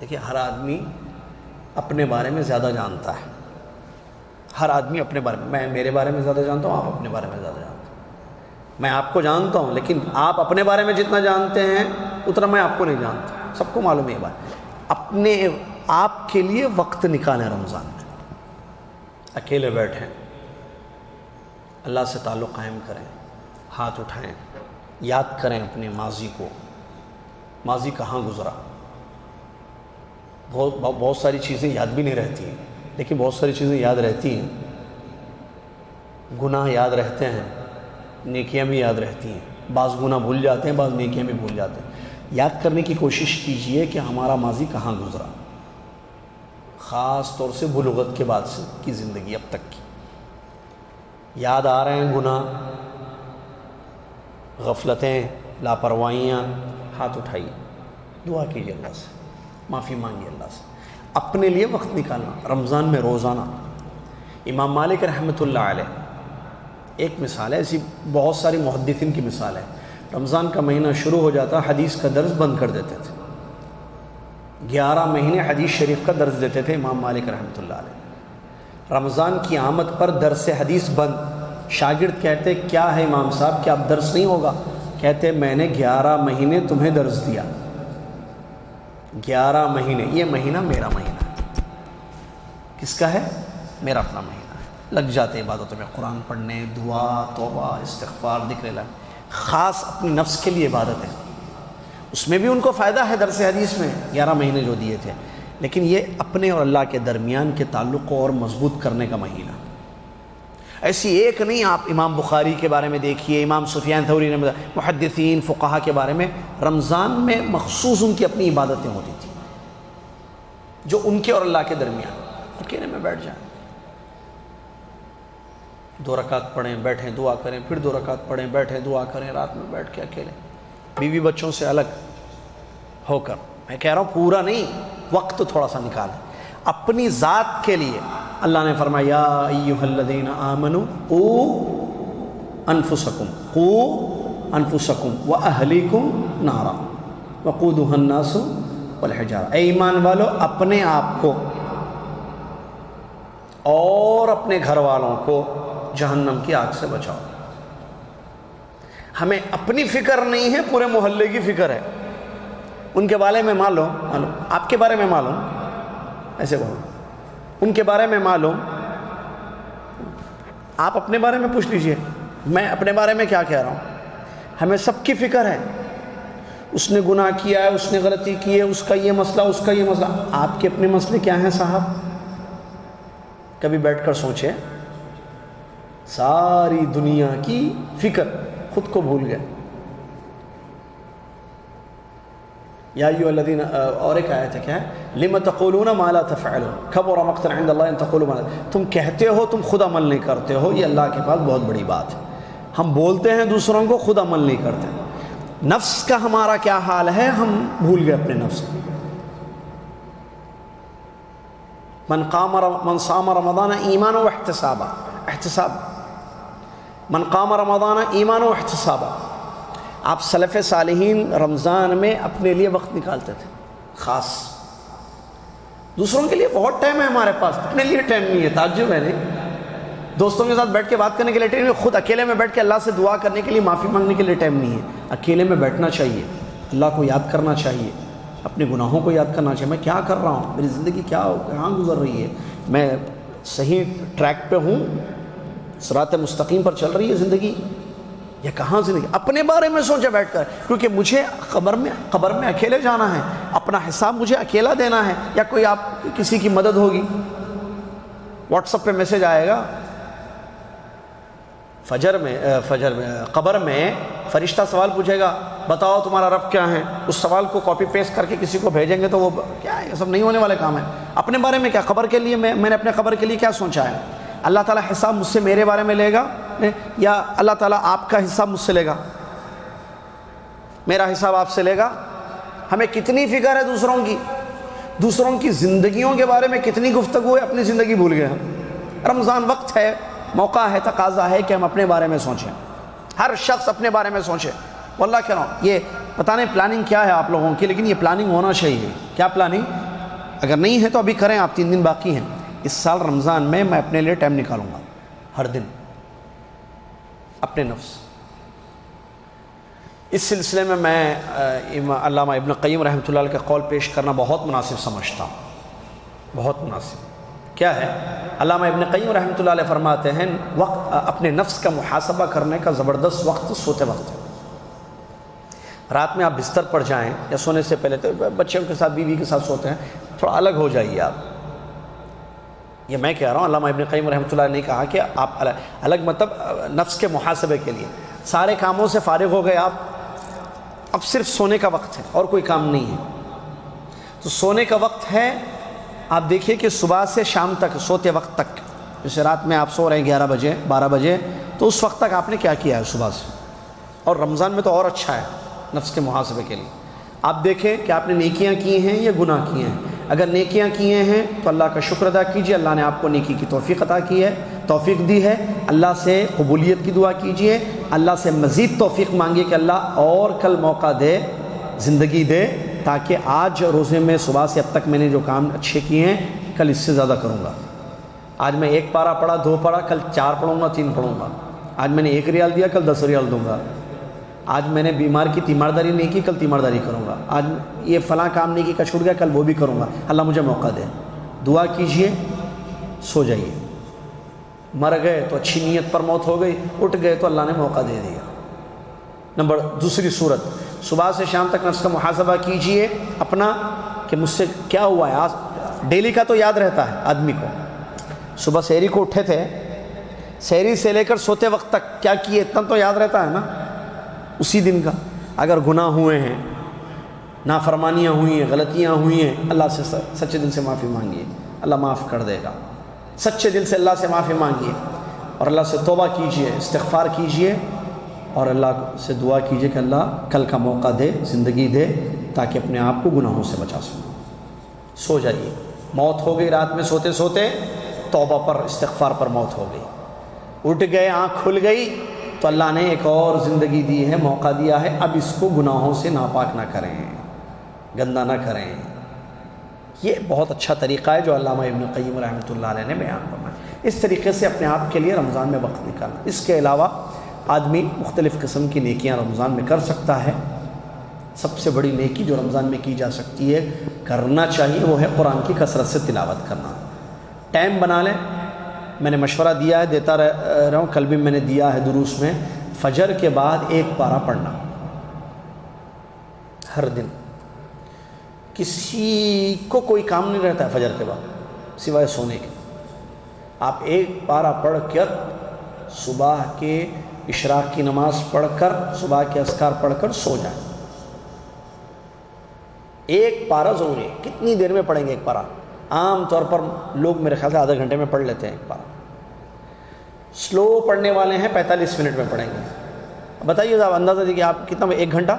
Speaker 2: دیکھیے ہر آدمی اپنے بارے میں زیادہ جانتا ہے، ہر آدمی اپنے بارے میں میرے بارے میں زیادہ جانتا ہوں، آپ اپنے بارے میں زیادہ جانتے ہیں۔ میں آپ کو جانتا ہوں لیکن آپ اپنے بارے میں جتنا جانتے ہیں اتنا میں آپ کو نہیں جانتا، سب کو معلوم ہے یہ بات۔ اپنے آپ کے لیے وقت نکالیں رمضان میں، اکیلے بیٹھیں، اللہ سے تعلق قائم کریں، ہاتھ اٹھائیں، یاد کریں اپنے ماضی کو، ماضی کہاں گزرا۔ بہت ساری چیزیں یاد بھی نہیں رہتی ہیں، لیکن بہت ساری چیزیں یاد رہتی ہیں۔ گناہ یاد رہتے ہیں، نیکیاں بھی یاد رہتی ہیں، بعض گناہ بھول جاتے ہیں، بعض نیکیاں بھی بھول جاتے ہیں۔ یاد کرنے کی کوشش کیجئے کہ ہمارا ماضی کہاں گزرا، خاص طور سے بلوغت کے بعد سے کی زندگی اب تک کی۔ یاد آ رہے ہیں گناہ، غفلتیں، لاپرواہیاں، ہاتھ اٹھائیے، دعا کیجیے اللہ سے، معافی مانگیے اللہ سے۔ اپنے لیے وقت نکالنا رمضان میں روزانہ۔ امام مالک رحمۃ اللہ علیہ ایک مثال ہے، ایسی بہت ساری محدثین کی مثال ہے۔ رمضان کا مہینہ شروع ہو جاتا، حدیث کا درس بند کر دیتے تھے، 11 مہینے حدیث شریف کا درس دیتے تھے امام مالک رحمۃ اللہ علیہ۔ رمضان کی آمد پر درس حدیث بند۔ شاگرد کہتے کیا ہے امام صاحب، کیا اب درس نہیں ہوگا؟ کہتے میں نے 11 مہینے تمہیں درس دیا، 11 مہینے، یہ مہینہ میرا مہینہ ہے۔ کس کا ہے؟ میرا اپنا مہینہ ہے۔ لگ جاتے عبادتوں میں، قرآن پڑھنے، دعا، توبہ، استغفار، ذکر اللہ، خاص اپنی نفس کے لیے عبادت ہے۔ اس میں بھی ان کو فائدہ ہے درس حدیث میں، 11 مہینے جو دیے تھے، لیکن یہ اپنے اور اللہ کے درمیان کے تعلق کو اور مضبوط کرنے کا مہینہ. ایسی ایک نہیں. آپ امام بخاری کے بارے میں دیکھیے, امام سفیان ثوری نے, محدثین فقہا کے بارے میں رمضان میں مخصوص ان کی اپنی عبادتیں ہوتی تھیں جو ان کے اور اللہ کے درمیان. اکیلے میں بیٹھ جائیں, 2 رکعت پڑھیں, بیٹھیں دعا کریں, پھر 2 رکعت پڑھیں, بیٹھیں دعا کریں, رات میں بیٹھ کے اکیلے, بیوی بچوں سے الگ ہو کر. میں کہہ رہا ہوں پورا نہیں, وقت تھوڑا سا نکالیں اپنی ذات کے لیے. اللہ نے فرمایا یا ایھا الذین آمنوا قوا انفسکم واہلیکم نارا وقودھا الناس والحجارہ. اے ایمان والو, اپنے آپ کو اور اپنے گھر والوں کو جہنم کی آگ سے بچاؤ. ہمیں اپنی فکر نہیں ہے, پورے محلے کی فکر ہے. ان کے بارے میں معلوم, آپ کے بارے میں معلوم, ایسے بولو, ان کے بارے میں معلوم, آپ اپنے بارے میں پوچھ لیجئے, میں اپنے بارے میں کیا کہہ رہا ہوں. ہمیں سب کی فکر ہے. اس نے گناہ کیا ہے, اس نے غلطی کی ہے, اس کا یہ مسئلہ, اس کا یہ مسئلہ. آپ کے اپنے مسئلے کیا ہیں صاحب؟ کبھی بیٹھ کر سوچے. ساری دنیا کی فکر, خود کو بھول گئے. یا ایھا الذین, اور ایک آیت ہے کیا ہے, لم تقولون ما لا تفعلون کبر مقتا عند اللہ ان تقولوا ما لا. تم کہتے ہو, تم خود عمل نہیں کرتے ہو, یہ اللہ کے پاس بہت بڑی بات ہے. ہم بولتے ہیں دوسروں کو, خود عمل نہیں کرتے. نفس کا ہمارا کیا حال ہے, ہم بھول گئے اپنے نفس کو. من صام رمضان ایمانا واحتسابا, احتساب, من قام رمضان ایمانا واحتسابا. آپ سلف صالحین رمضان میں اپنے لیے وقت نکالتے تھے خاص. دوسروں کے لیے بہت ٹائم ہے ہمارے پاس, اپنے لیے ٹائم نہیں ہے. تعجب ہے نہیں, دوستوں کے ساتھ بیٹھ کے بات کرنے کے لیے ٹائم نہیں, خود اکیلے میں بیٹھ کے اللہ سے دعا کرنے کے لیے, معافی مانگنے کے لیے ٹائم نہیں ہے. اکیلے میں بیٹھنا چاہیے, اللہ کو یاد کرنا چاہیے, اپنے گناہوں کو یاد کرنا چاہیے. میں کیا کر رہا ہوں, میری زندگی کہاں گزر رہی ہے, میں صحیح ٹریک پہ ہوں, صراط مستقیم پر چل رہی ہے زندگی, یا کہاں زندگی. اپنے بارے میں سوچے بیٹھ کر, کیونکہ مجھے قبر میں اکیلے جانا ہے, اپنا حساب مجھے اکیلا دینا ہے, یا کوئی آپ کسی کی مدد ہوگی. واٹس ایپ پہ میسج آئے گا, فجر میں قبر میں فرشتہ سوال پوچھے گا, بتاؤ تمہارا رب کیا ہے. اس سوال کو کاپی پیسٹ کر کے کسی کو بھیجیں گے تو وہ کیا ہے, یہ سب نہیں ہونے والے کام ہیں. اپنے بارے میں کیا, قبر کے لیے میں نے اپنے قبر کے لیے کیا سوچا ہے. اللہ تعالیٰ حساب مجھ سے میرے بارے میں لے گا, یا اللہ تعالیٰ آپ کا حساب مجھ سے لے گا, میرا حساب آپ سے لے گا. ہمیں کتنی فکر ہے دوسروں کی, دوسروں کی زندگیوں کے بارے میں کتنی گفتگو ہے, اپنی زندگی بھول گئے ہم. رمضان وقت ہے, موقع ہے, تقاضا ہے کہ ہم اپنے بارے میں سوچیں. ہر شخص اپنے بارے میں سوچے. واللہ کہہ رہا ہوں, یہ پتہ نہیں پلاننگ کیا ہے آپ لوگوں کی, لیکن یہ پلاننگ ہونا چاہیے. کیا پلاننگ؟ اگر نہیں ہے تو ابھی کریں, آپ 3 دن باقی ہیں. اس سال رمضان میں اپنے لیے ٹائم نکالوں گا, ہر دن اپنے نفس. اس سلسلے میں علامہ ابن قیم رحمۃ اللہ علیہ کا قول پیش کرنا بہت مناسب سمجھتا ہوں, بہت مناسب. کیا ہے؟ علامہ ابن قیم رحمۃ اللہ علیہ فرماتے ہیں, وقت اپنے نفس کا محاسبہ کرنے کا زبردست وقت سوتے وقت ہے. رات میں آپ بستر پر جائیں, یا سونے سے پہلے تو بچوں کے ساتھ, بیوی کے ساتھ سوتے ہیں, تھوڑا الگ ہو جائیے آپ. یہ میں کہہ رہا ہوں, علامہ ابن قیم رحمۃ اللہ نے کہا کہ آپ الگ مطلب نفس کے محاسبے کے لیے. سارے کاموں سے فارغ ہو گئے آپ, اب صرف سونے کا وقت ہے اور کوئی کام نہیں ہے. تو سونے کا وقت ہے, آپ دیکھیے کہ صبح سے شام تک, سوتے وقت تک, جیسے رات میں آپ سو رہے ہیں 11 بجے 12 بجے, تو اس وقت تک آپ نے کیا کیا ہے صبح سے. اور رمضان میں تو اور اچھا ہے نفس کے محاسبے کے لیے. آپ دیکھیں کہ آپ نے نیکیاں کی ہیں یا گناہ کیے ہیں. اگر نیکیاں کیے ہیں تو اللہ کا شکر ادا کیجیے, اللہ نے آپ کو نیکی کی توفیق عطا کی ہے, توفیق دی ہے. اللہ سے قبولیت کی دعا کیجیے, اللہ سے مزید توفیق مانگیے کہ اللہ اور کل موقع دے, زندگی دے, تاکہ آج روزے میں صبح سے اب تک میں نے جو کام اچھے کیے ہیں, کل اس سے زیادہ کروں گا. آج میں 1 پارہ پڑھا, 2 پڑھا, کل 4 پڑھوں گا, 3 پڑھوں گا. آج میں نے 1 ریال دیا, کل 10 ریال دوں گا. آج میں نے بیمار کی تیمارداری نہیں کی, کل تیمارداری کروں گا. آج یہ فلاں کام نہیں کی کا چھوٹ گیا, کل وہ بھی کروں گا. اللہ مجھے موقع دے. دعا کیجئے, سو جائیے. مر گئے تو اچھی نیت پر موت ہو گئی, اٹھ گئے تو اللہ نے موقع دے دیا. دوسری صورت, صبح سے شام تک نفس کا محاسبہ کیجئے اپنا, کہ مجھ سے کیا ہوا ہے. ڈیلی کا تو یاد رہتا ہے آدمی کو. صبح سحری کو اٹھے تھے, سحری سے لے کر سوتے وقت تک کیا کیے اتنا تو یاد رہتا ہے نا اسی دن کا. اگر گناہ ہوئے ہیں, نافرمانیاں ہوئی ہیں, غلطیاں ہوئی ہیں, اللہ سے سچے دل سے معافی مانگیے, اللہ معاف کر دے گا. سچے دل سے اللہ سے معافی مانگیے اور اللہ سے توبہ کیجئے, استغفار کیجئے اور اللہ سے دعا کیجئے کہ اللہ کل کا موقع دے, زندگی دے, تاکہ اپنے آپ کو گناہوں سے بچا سکیں. سو جائیے. موت ہو گئی رات میں سوتے سوتے, توبہ پر استغفار پر موت ہو گئی. اٹھ گئے, آنکھ کھل گئی تو اللہ نے ایک اور زندگی دی ہے, موقع دیا ہے, اب اس کو گناہوں سے ناپاک نہ کریں, گندہ نہ کریں. یہ بہت اچھا طریقہ ہے جو علامہ ابن قیم رحمۃ اللہ علیہ نے بیان فرمایا. اس طریقے سے اپنے آپ کے لیے رمضان میں وقت نکالنا. اس کے علاوہ آدمی مختلف قسم کی نیکیاں رمضان میں کر سکتا ہے. سب سے بڑی نیکی جو رمضان میں کی جا سکتی ہے, کرنا چاہیے, وہ ہے قرآن کی کثرت سے تلاوت کرنا. ٹائم بنا لیں. میں نے مشورہ دیا ہے, دیتا رہا ہوں, کل بھی میں نے دیا ہے دروس میں, فجر کے بعد ایک پارہ پڑھنا ہر دن. کسی کو کوئی کام نہیں رہتا ہے فجر کے بعد سوائے سونے کے. آپ ایک پارہ پڑھ کر صبح کے اشراق کی نماز پڑھ کر, صبح کے اذکار پڑھ کر سو جائیں. ایک پارہ ضروری ہے. کتنی دیر میں پڑھیں گے ایک پارہ؟ عام طور پر لوگ میرے خیال سے آدھے گھنٹے میں پڑھ لیتے ہیں ایک پارہ. سلو پڑھنے والے ہیں 45 منٹ میں پڑھیں گے. بتائیے صاحب اندازہ دیجیے آپ کتنا, ایک گھنٹہ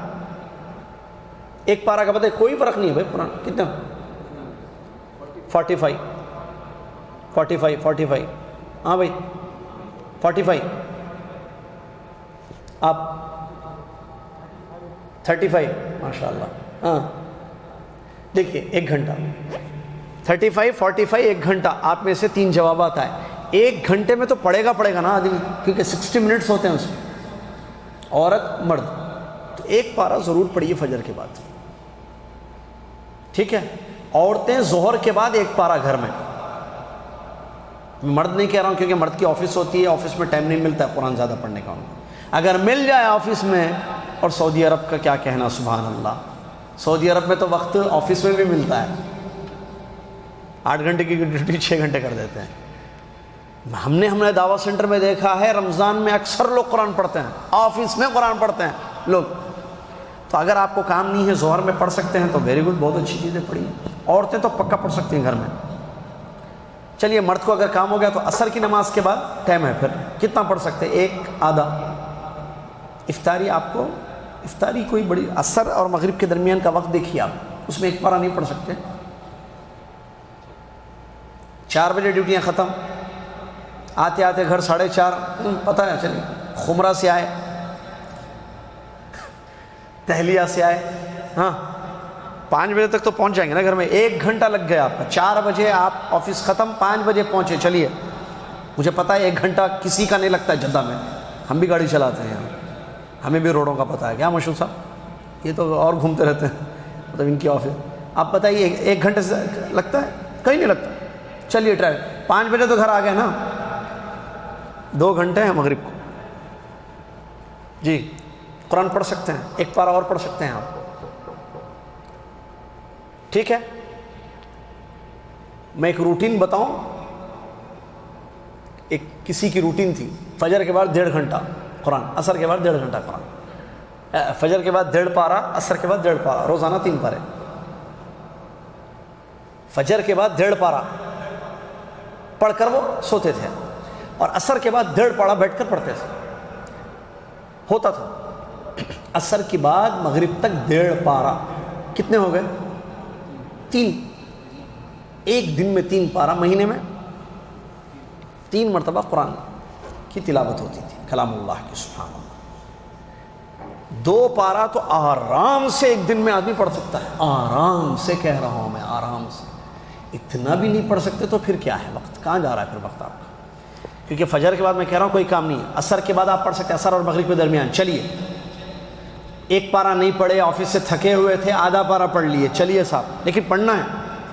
Speaker 2: ایک پارہ کا بتائیے. کوئی فرق نہیں ہے بھائی. قرآن کتنا 45 ہاں بھائی 45, آپ 35 ماشاء اللہ. ہاں دیکھیے ایک گھنٹہ 35 45 ایک گھنٹہ. آپ میں سے 3 جوابات آئے. ایک گھنٹے میں تو پڑھے گا نا آدمی, کیونکہ 60 منٹس ہوتے ہیں اس میں, عورت مرد. تو ایک پارہ ضرور پڑھیے فجر کے بعد, ٹھیک ہے. عورتیں ظہر کے بعد ایک پارہ گھر میں. مرد نہیں کہہ رہا ہوں کیونکہ مرد کی آفس ہوتی ہے, آفس میں ٹائم نہیں ملتا ہے قرآن زیادہ پڑھنے کا. اگر مل جائے آفس میں, اور سعودی عرب کا کیا کہنا, سبحان اللہ, سعودی عرب میں تو وقت آفس میں بھی ملتا ہے. 8 گھنٹے کی ڈیوٹی 6 گھنٹے کر دیتے ہیں. ہم نے دعوت سینٹر میں دیکھا ہے رمضان میں اکثر لوگ قرآن پڑھتے ہیں, آفس میں قرآن پڑھتے ہیں لوگ. تو اگر آپ کو کام نہیں ہے, ظہر میں پڑھ سکتے ہیں تو ویری گڈ, بہت اچھی چیزیں پڑھی. عورتیں تو پکا پڑھ سکتی ہیں گھر میں. چلیے مرد کو اگر کام ہو گیا تو عصر کی نماز کے بعد ٹائم ہے, پھر کتنا پڑھ سکتے ہیں, ایک آدھا. افطاری, آپ کو افطاری کوئی بڑی, عصر اور مغرب کے درمیان کا وقت دیکھیے آپ, اس میں ایک پارہ نہیں پڑھ سکتے. 4 بجے ڈیوٹیاں ختم, آتے آتے گھر 4:30, پتہ ہے چلیے خمرہ سے آئے, دہلیہ سے آئے, ہاں 5 بجے تک تو پہنچ جائیں گے نا گھر میں. 1 گھنٹہ لگ گیا آپ کا. 4 بجے آپ آفس ختم, 5 بجے پہنچے. چلیے مجھے پتہ ہے 1 گھنٹہ کسی کا نہیں لگتا ہے جدہ میں, ہم بھی گاڑی چلاتے ہیں یہاں, ہمیں بھی روڈوں کا پتہ ہے. کیا مشہور صاحب, یہ تو اور گھومتے رہتے ہیں, مطلب ان کی آفس. آپ بتائیے 1 گھنٹے سے لگتا ہے؟ کہیں نہیں لگتا. چلیے ٹرائی, 5 بجے تو گھر آ گئے نا, 2 گھنٹے ہیں مغرب کو. جی قرآن پڑھ سکتے ہیں, ایک پارہ اور پڑھ سکتے ہیں آپ, ٹھیک ہے. میں ایک روٹین بتاؤں, ایک کسی کی روٹین تھی, فجر کے بعد 1.5 گھنٹہ قرآن, عصر کے بعد 1.5 گھنٹہ قرآن, فجر کے بعد 1.5 پارہ, عصر کے بعد 1.5 پارہ, روزانہ 3 پارے. فجر کے بعد 1.5 پارہ پڑھ کر وہ سوتے تھے, اور عصر کے بعد 1.5 پارہ بیٹھ کر پڑھتے تھے. ہوتا تھا عصر کے بعد مغرب تک 1.5 پارہ. کتنے ہو گئے؟ 3. ایک دن میں 3 پارہ, مہینے میں 3 مرتبہ قرآن کی تلاوت ہوتی تھی, کلام اللہ کی. سبحان اللہ. 2 پارہ تو آرام سے ایک دن میں آدمی پڑھ سکتا ہے, آرام سے کہہ رہا ہوں میں, آرام سے. اتنا بھی نہیں پڑھ سکتے تو پھر کیا ہے, وقت کہاں جا رہا ہے پھر وقت آپ کا. کیونکہ فجر کے بعد میں کہہ رہا ہوں کوئی کام نہیں ہے, عصر کے بعد آپ پڑھ سکتے ہیں, عصر اور مغرب کے درمیان. چلیے 1 پارہ نہیں پڑھے, آفس سے تھکے ہوئے تھے, آدھا پارہ پڑھ لیے, چلیے صاحب, لیکن پڑھنا ہے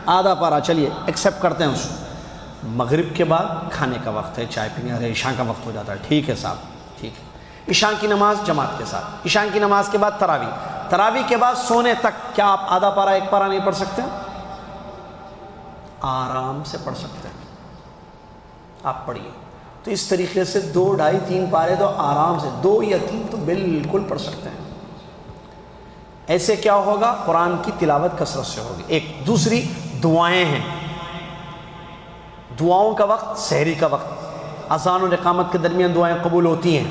Speaker 2: آدھا پارہ, چلیے ایکسیپٹ کرتے ہیں اس کو. مغرب کے بعد کھانے کا وقت ہے, چائے پینے, ارے عشاء کا وقت ہو جاتا ہے, ٹھیک ہے صاحب, ٹھیک ہے. عشاء کی نماز جماعت کے ساتھ, عشاء کی نماز کے بعد تراویح کے بعد سونے تک کیا آپ آدھا پارہ 1 پارہ نہیں پڑھ سکتے؟ آرام سے پڑھ سکتے ہیں. آپ پڑھیے. تو اس طریقے سے 2, 2.5, 3 پارے تو آرام سے 2 یا 3 تو بالکل پڑھ سکتے ہیں. ایسے کیا ہوگا؟ قرآن کی تلاوت کثرت سے ہوگی. ایک. دوسری دعائیں ہیں. دعاؤں کا وقت سحری کا وقت. اذان اور اقامت کے درمیان دعائیں قبول ہوتی ہیں.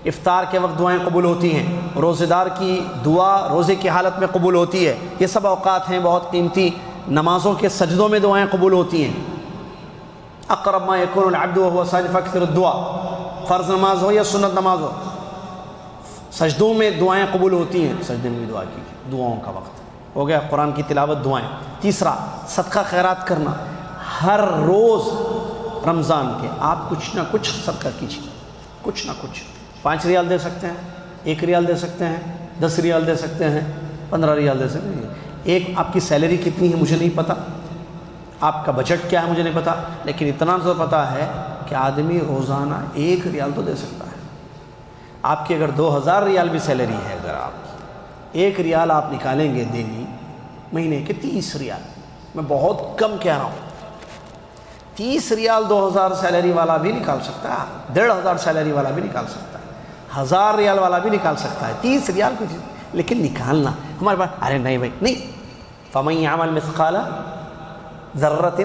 Speaker 2: افطار کے وقت دعائیں قبول ہوتی ہیں. روزے دار کی دعا روزے کی حالت میں قبول ہوتی ہے. یہ سب اوقات ہیں بہت قیمتی. نمازوں کے سجدوں میں دعائیں قبول ہوتی ہیں. اقرب ما یکون العبد وهو ساجد فاکثر الدعاء. فرض نماز ہو یا سنت نماز ہو, سجدوں میں دعائیں قبول ہوتی ہیں. سجدے میں بھی دعا کیجیے. دعاؤں کا وقت ہو گیا. قرآن کی تلاوت, دعائیں. تیسرا صدقہ خیرات کرنا. ہر روز رمضان کے آپ کچھ نہ کچھ صدقہ کیجیے. کچھ نہ کچھ. 5 ریال دے سکتے ہیں, 1 ریال دے سکتے ہیں, 10 ریال دے سکتے ہیں, 15 ریال دے سکتے ہیں. ایک آپ کی سیلری کتنی ہے مجھے نہیں پتا, آپ کا بجٹ کیا ہے مجھے نہیں پتا, لیکن اتنا تو پتا ہے کہ آدمی روزانہ 1 ریال تو دے سکتا ہے. آپ کی اگر 2000 ریال بھی سیلری ہے, اگر آپ 1 ریال آپ نکالیں گے دینی مہینے کے 30 ریال, میں بہت کم کہہ رہا ہوں, 30 ریال 2000 سیلری والا بھی نکال سکتا ہے, 1500 سیلری والا بھی نکال سکتا ہے, 1000 ریال والا بھی نکال سکتا ہے. 30 ریال کچھ, لیکن نکالنا ہمارے پاس. ارے نہیں بھائی نہیں, فَمَن يَعْمَلْ مِثْقَالَ ذَرَّةٍ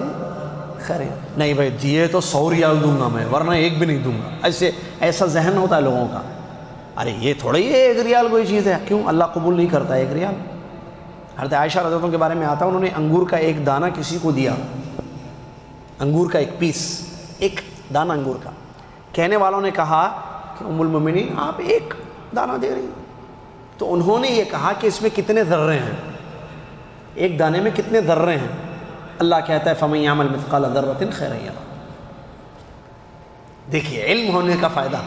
Speaker 2: خَيْرًا, نہیں بھائی دیے تو 100 ریال دوں گا میں, ورنہ 1 بھی نہیں دوں گا. ایسا ذہن ہوتا ہے لوگوں کا. ارے یہ تھوڑا ہی 1 ریال کوئی چیز ہے, کیوں اللہ قبول نہیں کرتا 1 ریال؟ حضرت عائشہ رضی اللہ عنہا کے بارے میں آتا ہے, انہوں نے انگور کا 1 دانہ کسی کو دیا, انگور کا 1 پیس, 1 دانہ انگور کا. کہنے والوں نے کہا کہ ام المومنین آپ 1 دانہ دے رہی ہیں, تو انہوں نے یہ کہا کہ اس میں کتنے ذرے ہیں, 1 دانے میں کتنے ذرے ہیں. اللہ کہتا ہے فَمَن يَعْمَلْ مِثْقَالَ ذَرَّةٍ خَيْرًا يَرَهُ. دیکھیے علم ہونے کا فائدہ.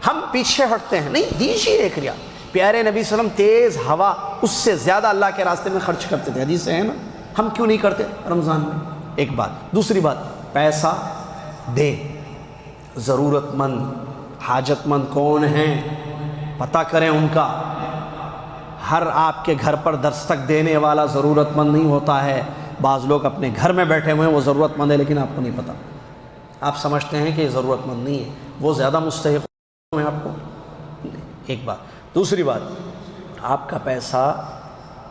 Speaker 2: ہم پیچھے ہٹتے ہیں, نہیں دیجیے 1 ریال. پیارے نبی صلی اللہ علیہ وسلم تیز ہوا اس سے زیادہ اللہ کے راستے میں خرچ کرتے تھے, حدیث ہے نا. ہم کیوں نہیں کرتے رمضان میں؟ ایک بات. دوسری بات, پیسہ دے. ضرورت مند حاجت مند کون ہیں پتہ کریں ان کا. ہر آپ کے گھر پر دستک دینے والا ضرورت مند نہیں ہوتا ہے. بعض لوگ اپنے گھر میں بیٹھے ہوئے ہیں, وہ ضرورت مند ہے لیکن آپ کو نہیں پتہ. آپ سمجھتے ہیں کہ یہ ضرورت مند نہیں ہے, وہ زیادہ مستحق ہے آپ کو. ایک بات. دوسری بات, آپ کا پیسہ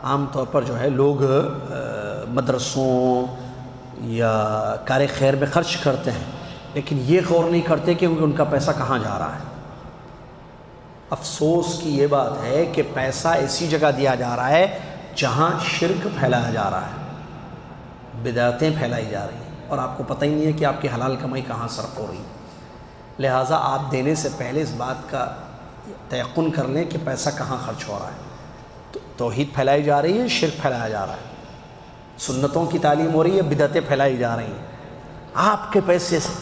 Speaker 2: عام طور پر جو ہے لوگ مدرسوں یا کار خیر میں خرچ کرتے ہیں, لیکن یہ غور نہیں کرتے کہ ان کا پیسہ کہاں جا رہا ہے. افسوس کی یہ بات ہے کہ پیسہ ایسی جگہ دیا جا رہا ہے جہاں شرک پھیلایا جا رہا ہے, بدعتیں پھیلائی جا رہی ہیں, اور آپ کو پتہ ہی نہیں ہے کہ آپ کی حلال کمائی کہاں صرف ہو رہی ہے. لہٰذا آپ دینے سے پہلے اس بات کا تیقن کر لیں کہ پیسہ کہاں خرچ ہو رہا ہے. توحید پھیلائی جا رہی ہے, شرک پھیلایا جا رہا ہے, سنتوں کی تعلیم ہو رہی ہے, بدعتیں پھیلائی جا رہی ہیں. آپ کے پیسے سے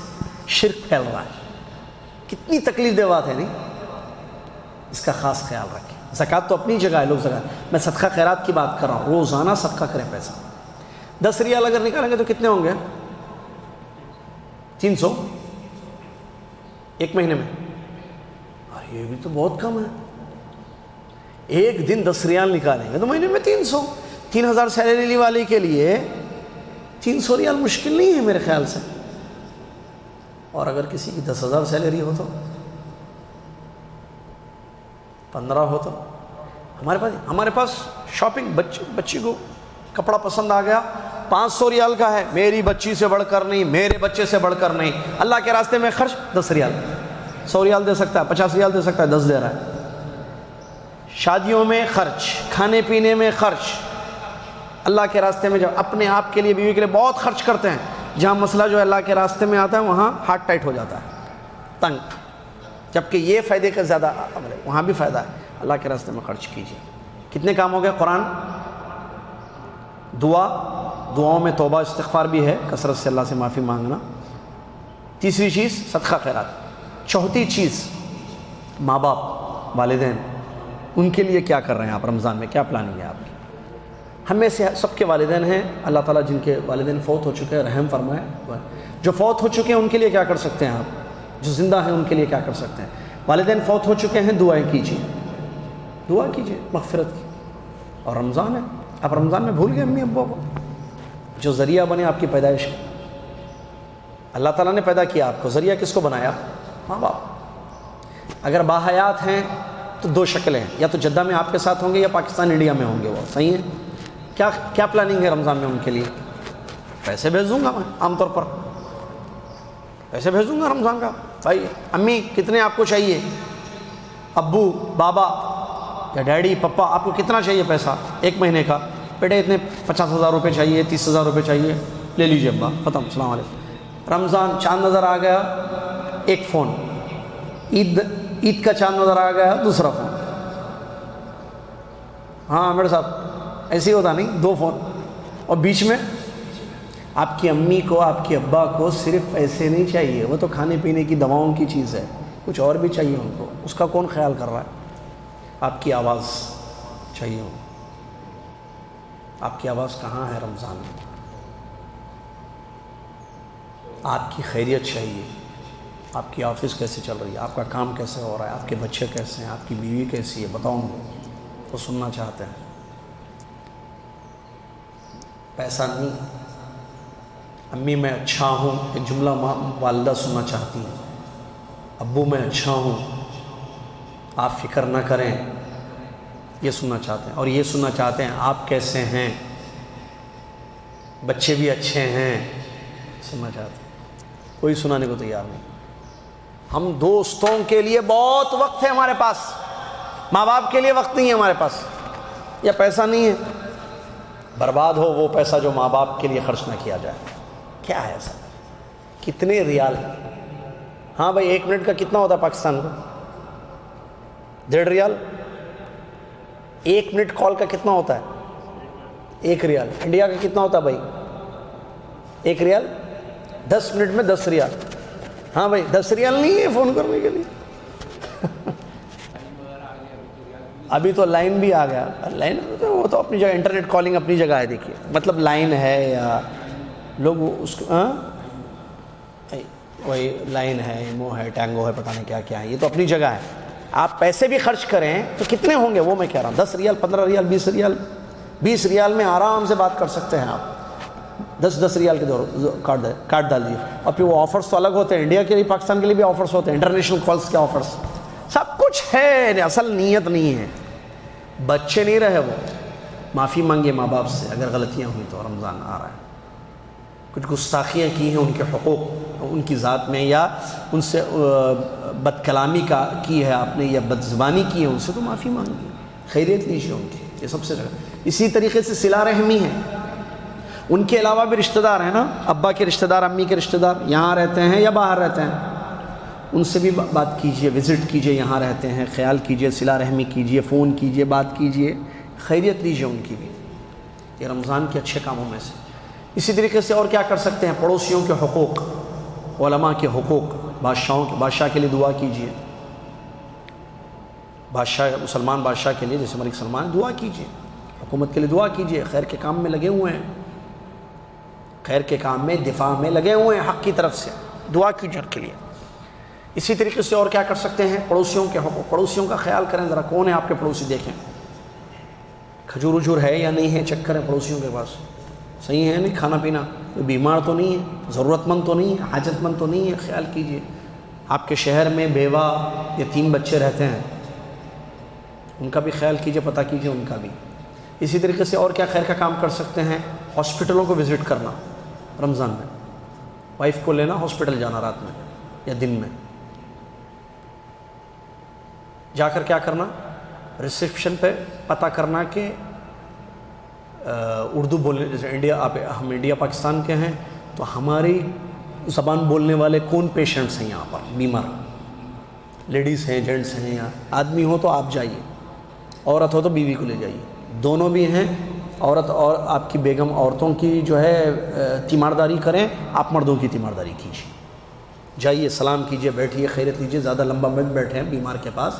Speaker 2: شرک پھیل رہا ہے. کتنی تکلیف دہ بات ہے نہیں؟ اس کا خاص خیال رکھیں. زکوٰۃ تو اپنی جگہ ہے, لوگ زکوٰۃ, میں صدقہ خیرات کی بات کر رہا ہوں. روزانہ صدقہ کریں پیسہ. 10 ریال اگر نکالیں گے تو کتنے ہوں گے؟ 300 ایک مہینے میں. ارے یہ بھی تو بہت کم ہے. ایک دن 10 ریال نکالیں گے تو مہینے میں 300. 3000 سیلری والے کے لیے 300 ریال مشکل نہیں ہے میرے خیال سے. اور اگر کسی کی 10,000 سیلری ہو تو 15 ہو تو ہمارے پاس شاپنگ, بچی کو کپڑا پسند آ گیا, 500 ریال کا ہے, میری بچی سے بڑھ کر نہیں, میرے بچے سے بڑھ کر نہیں, اللہ کے راستے میں خرچ 10 ریال. 100 ریال دے سکتا ہے, 50 ریال دے سکتا ہے, 10 دے رہا ہے. شادیوں میں خرچ, کھانے پینے میں خرچ, اللہ کے راستے میں جب اپنے آپ کے لیے بیوی کے لیے بہت خرچ کرتے ہیں, جہاں مسئلہ جو ہے اللہ کے راستے میں آتا ہے وہاں ہارٹ ٹائٹ ہو جاتا ہے, تنگ. جبکہ یہ فائدے کا زیادہ عمل ہے, وہاں بھی فائدہ ہے. اللہ کے راستے میں خرچ کیجیے. کتنے کام ہو گئے؟ قرآن, دعاؤں میں توبہ استغفار بھی ہے, کثرت سے اللہ سے معافی مانگنا. تیسری چیز صدقہ خیرات. چوتھی چیز ماں باپ, والدین, ان کے لیے کیا کر رہے ہیں آپ رمضان میں؟ کیا پلاننگ ہے آپ کی؟ ہم میں سے سب کے والدین ہیں, اللہ تعالیٰ جن کے والدین فوت ہو چکے ہیں رحم فرمائے. جو فوت ہو چکے ہیں ان کے لیے کیا کر سکتے ہیں آپ؟ جو زندہ ہیں ان کے لیے کیا کر سکتے ہیں؟ والدین فوت ہو چکے ہیں, دعائیں کیجیے, دعا کیجیے مغفرت کی. اور رمضان ہے, آپ رمضان میں بھول گئے امی ابو کو, جو ذریعہ بنے آپ کی پیدائش کا. اللہ تعالیٰ نے پیدا کیا آپ کو, ذریعہ کس کو بنایا؟ ماں باپ. اگر باحیات ہیں تو دو شکلیں ہیں, یا تو جدہ میں آپ کے ساتھ ہوں گے یا پاکستان انڈیا میں ہوں گے. وہ صحیح ہے. کیا پلاننگ ہے رمضان میں ان کے لیے؟ پیسے بھیج دوں گا میں, عام طور پر پیسے بھیج دوں گا رمضان کا. بھائی امی کتنے آپ کو چاہیے, ابو بابا یا ڈیڈی پپا آپ کو کتنا چاہیے پیسہ ایک مہینے کا؟ بیٹے اتنے 50,000 روپے چاہیے, 30,000 روپے چاہیے, لے لیجیے ابا, ختم, السلام علیکم. رمضان چاند نظر آ گیا, ایک فون. عید کا چاند نظر آ گیا, دوسرا فون. ہاں میرے صاحب ایسے ہی ہوتا نہیں, 2 فون. اور بیچ میں آپ کی امی کو آپ کے ابا کو صرف ایسے نہیں چاہیے, وہ تو کھانے پینے کی دواؤں کی چیز ہے, کچھ اور بھی چاہیے ان کو. اس کا کون خیال کر رہا ہے؟ آپ کی آواز چاہیے ہو. آپ کی آواز کہاں ہے رمضان میں؟ آپ کی خیریت چاہیے. آپ کی آفس کیسے چل رہی ہے, آپ کا کام کیسے ہو رہا ہے, آپ کے بچے کیسے ہیں, آپ کی بیوی کیسی ہے, بتاؤ ان کو. وہ سننا چاہتے ہیں. پیسہ نہیں. امی میں اچھا ہوں ایک جملہ والدہ سننا چاہتی ہیں. ابو میں اچھا ہوں, آپ فکر نہ کریں, یہ سننا چاہتے ہیں. اور یہ سننا چاہتے ہیں آپ کیسے ہیں, بچے بھی اچھے ہیں, سننا چاہتے ہیں. کوئی سنانے کو تیار نہیں. ہم دوستوں کے لیے بہت وقت ہے ہمارے پاس, ماں باپ کے لیے وقت نہیں ہے ہمارے پاس, یا پیسہ نہیں ہے. برباد ہو وہ پیسہ جو ماں باپ کے لیے خرچ نہ کیا جائے. کیا ہے ایسا؟ کتنے ریال؟ ہاں بھائی 1 منٹ کا کتنا ہوتا ہے پاکستان کو؟ 1.5 ریال. 1 منٹ کال کا کتنا ہوتا ہے؟ 1 ریال. انڈیا کا کتنا ہوتا ہے بھائی؟ 1 ریال. 10 منٹ میں 10 ریال. ہاں بھائی 10 ریال نہیں ہے فون کرنے کے لیے. ابھی تو لائن بھی آ گیا. لائن وہ تو اپنی جگہ, انٹرنیٹ کالنگ اپنی جگہ ہے. دیکھیے مطلب لائن ہے یا لوگ اس کو وہی لائن ہے, ایمو ہے, ٹینگو ہے, پتہ نہیں کیا کیا ہے, یہ تو اپنی جگہ ہے. آپ پیسے بھی خرچ کریں تو کتنے ہوں گے وہ میں کہہ رہا ہوں. 10 ریال, 15 ریال, 20 ریال. 20 ریال میں آرام سے بات کر سکتے ہیں آپ. 10 ریال کے کارڈ ڈال دیجیے. اور پھر وہ آفرس تو الگ ہوتے ہیں, انڈیا کے لیے پاکستان کے لیے بھی آفرس ہوتے ہیں, انٹرنیشنل کالس کے آفرس, سب کچھ ہے. اصل نیت نہیں ہے, بچے نہیں رہے. وہ معافی مانگے ماں باپ سے اگر غلطیاں ہوئی تو. رمضان آ رہا ہے, کچھ گستاخیاں کی ہیں ان کے حقوق, ان کی ذات میں, یا ان سے بد کلامی کی ہے آپ نے, یا بد زبانی کی ہے ان سے, تو معافی مانگیے, خیریت لیجیے ان کی. یہ سب سے اسی طریقے سے صلہ رحمی ہے. ان کے علاوہ بھی رشتہ دار ہیں نا, ابا کے رشتہ دار, امی کے رشتہ دار, یہاں رہتے ہیں یا باہر رہتے ہیں, ان سے بھی بات کیجیے, وزٹ کیجیے, یہاں رہتے ہیں, خیال کیجیے, صلہ رحمی کیجیے, فون کیجیے, بات کیجیے, خیریت لیجیے ان کی بھی. یہ رمضان کے اچھے کاموں میں سے. اسی طریقے سے اور کیا کر سکتے ہیں؟ پڑوسیوں کے حقوق, علماء کے حقوق, بادشاہ کے لیے دعا کیجیے. مسلمان بادشاہ کے لیے, جیسے ملک سلمان, دعا کیجیے. حکومت کے لیے دعا کیجیے. خیر کے کام میں لگے ہوئے ہیں, خیر کے کام میں, دفاع میں لگے ہوئے ہیں حق کی طرف سے, دعا کیجیے ان کے لیے. اسی طریقے سے اور کیا کر سکتے ہیں؟ پڑوسیوں کے حقوق. پڑوسیوں کا خیال کریں ذرا, کون ہے آپ کے پڑوسی, دیکھیں کھجور وجور ہے یا نہیں ہے, چیک کریں پڑوسیوں کے پاس, صحیح ہے نہیں, کھانا پینا, کوئی بیمار تو نہیں ہے, ضرورت مند تو نہیں ہے, حاجت مند تو نہیں ہے. خیال کیجیے. آپ کے شہر میں بیوہ, یتیم بچے رہتے ہیں, ان کا بھی خیال کیجیے, پتہ کیجیے ان کا بھی. اسی طریقے سے اور کیا خیر کا کام کر سکتے ہیں؟ ہاسپٹلوں کو وزٹ کرنا رمضان میں, وائف کو لینا, ہاسپٹل جانا رات میں یا دن میں, جا کر کیا کرنا؟ ریسیپشن پہ پتہ کرنا کہ اردو بولنے, جیسے ہم انڈیا پاکستان کے ہیں, تو ہماری زبان بولنے والے کون پیشنٹس ہیں یہاں پر, بیمار, لیڈیز ہیں, جینٹس ہیں, یا آدمی ہو تو آپ جائیے, عورت ہو تو بیوی کو لے جائیے, دونوں بھی ہیں. عورت اور آپ کی بیگم, عورتوں کی جو ہے تیمارداری کریں, آپ مردوں کی تیمارداری کیجیے. جائیے, سلام کیجیے, بیٹھیے, خیریت لیجیے. زیادہ لمبا مت بیٹھیں بیمار کے پاس,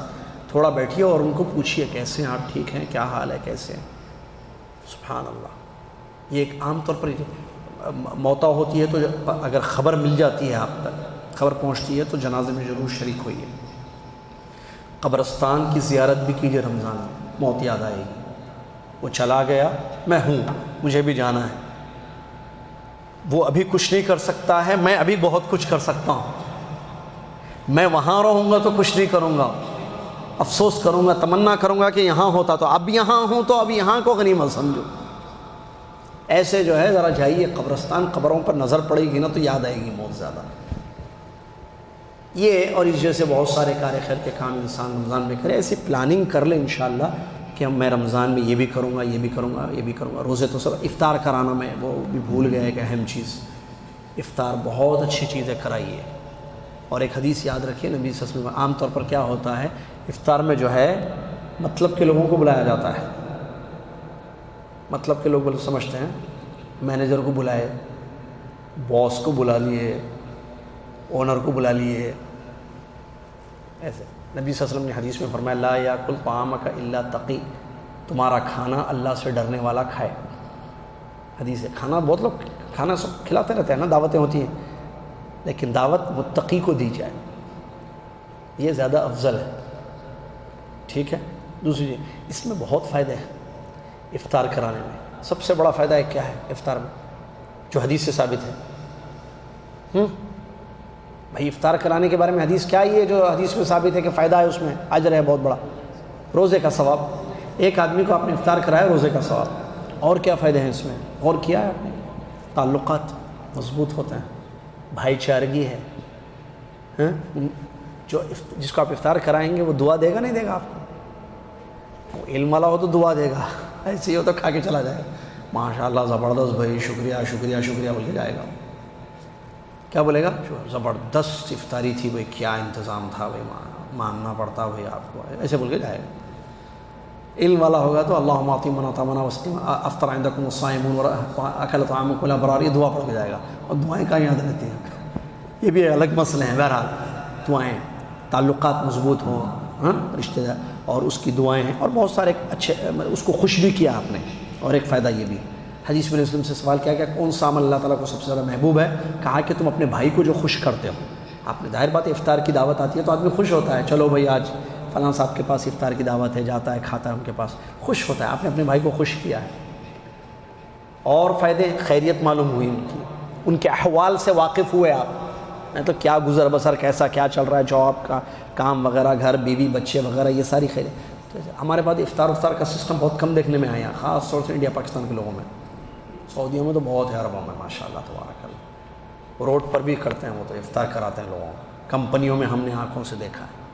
Speaker 2: تھوڑا بیٹھیے اور ان کو پوچھیے کیسے ہیں آپ, ٹھیک ہیں, کیا حال ہے, کیسے ہیں. سبحان اللہ. یہ ایک عام طور پر موتا ہوتی ہے تو اگر خبر مل جاتی ہے, آپ تک خبر پہنچتی ہے, تو جنازے میں ضرور شریک ہوئیے. قبرستان کی زیارت بھی کیجیے رمضان میں, موت یاد آئے گی. وہ چلا گیا, میں ہوں, مجھے بھی جانا ہے, وہ ابھی کچھ نہیں کر سکتا ہے، میں ابھی بہت کچھ کر سکتا ہوں. میں وہاں رہوں گا تو کچھ نہیں کروں گا، افسوس کروں گا، تمنا کروں گا کہ یہاں ہوتا تو. اب یہاں ہوں تو اب یہاں کو غنیمت سمجھو. ایسے جو ہے ذرا جائیے قبرستان، قبروں پر نظر پڑے گی نا تو یاد آئے گی بہت زیادہ. یہ اور اس جیسے بہت سارے کار خیر کے کام انسان رمضان میں کرے. ایسی پلاننگ کر لیں انشاءاللہ کہ میں رمضان میں یہ بھی کروں گا، یہ بھی کروں گا، یہ بھی کروں گا. روزے تو سب، افطار کرانا میں وہ بھی بھول گیا ایک اہم چیز. افطار بہت اچھی چیز ہے، کرائیے. اور ایک حدیث یاد رکھیے، نبی صلی اللہ علیہ وسلم عام طور پر کیا ہوتا ہے افطار میں جو ہے مطلب کے لوگوں کو بلایا جاتا ہے. مطلب کے لوگ سمجھتے ہیں مینیجر کو بلائے، باس کو بلا لیے، اونر کو بلا لیے. ایسے نبی صلی اللہ علیہ وسلم نے حدیث میں فرمایا لا یاکل طعامک الا تقی، تمہارا کھانا اللہ سے ڈرنے والا کھائے. حدیث ہے. کھانا بہت لوگ کھانا سب کھلاتے رہتے ہیں نا، دعوتیں ہوتی ہیں، لیکن دعوت متقی کو دی جائے، یہ زیادہ افضل ہے. ٹھیک ہے. دوسری چیز، اس میں بہت فائدے ہیں افطار کرانے میں. سب سے بڑا فائدہ ایک کیا ہے افطار میں جو حدیث سے ثابت ہے؟ بھائی افطار کرانے کے بارے میں حدیث کیا ہے جو حدیث میں ثابت ہے کہ فائدہ ہے، اس میں اجر ہے بہت بڑا، روزے کا ثواب. ایک آدمی کو آپ نے افطار کرایا، روزے کا ثواب. اور کیا فائدے ہیں اس میں؟ غور کیا ہے آپ نے؟ تعلقات مضبوط ہوتے ہیں، بھائی چارگی ہے. جو جس کو آپ افطار کرائیں گے وہ دعا دے گا نہیں دے گا آپ کو؟ علم والا ہو تو دعا دے گا، ایسے ہی ہو تو کھا کے چلا جائے گا. ماشاء اللہ زبردست بھائی، شکریہ شکریہ شکریہ بول کے جائے گا. کیا بولے گا؟ زبردست افطاری تھی بھائی، کیا انتظام تھا بھائی، ماننا پڑتا بھائی آپ کو، ایسے بول کے جائے گا. علم والا ہوگا تو اللہم اعط من اطعمنا واسقنا افطر عندکم الصائمون واکل طعامکم الابرار، یہ دعا پڑھ کے جائے گا. اور دعائیں کہاں یاد رہتی ہیں؟ یہ بھی الگ مسئلے ہیں. بہرحال دعائیں، تعلقات مضبوط ہوں، رشتہ دار، اور اس کی دعائیں ہیں. اور بہت سارے اچھے، اس کو خوش بھی کیا آپ نے. اور ایک فائدہ یہ بھی، حدیث میں مسلم سے سوال کیا کہ کون سا عمل اللہ تعالیٰ کو سب سے زیادہ محبوب ہے؟ کہا کہ تم اپنے بھائی کو جو خوش کرتے ہو. آپ نے ظاہر بات ہے افطار کی دعوت آتی ہے تو آدمی خوش ہوتا ہے، چلو بھائی آج فلاں صاحب کے پاس افطار کی دعوت ہے، جاتا ہے کھاتا ہے ان کے پاس، خوش ہوتا ہے. آپ نے اپنے بھائی کو خوش کیا ہے. اور فائدے، خیریت معلوم ہوئی ان کی، ان کے احوال سے واقف ہوئے آپ، مطلب کیا گزر بسر، کیسا کیا چل رہا ہے، جاب کا کام وغیرہ، گھر بیوی بچے وغیرہ، یہ ساری خیریت. ہمارے پاس افطار کا سسٹم بہت کم دیکھنے میں آیا، خاص طور سے انڈیا پاکستان کے لوگوں میں. سعودیوں میں تو بہت ہے، عربوں میں ماشاء اللہ تبارک اللہ. روڈ پر بھی کرتے ہیں وہ تو، افطار کراتے ہیں لوگوں کو. کمپنیوں میں ہم نے آنکھوں سے دیکھا ہے.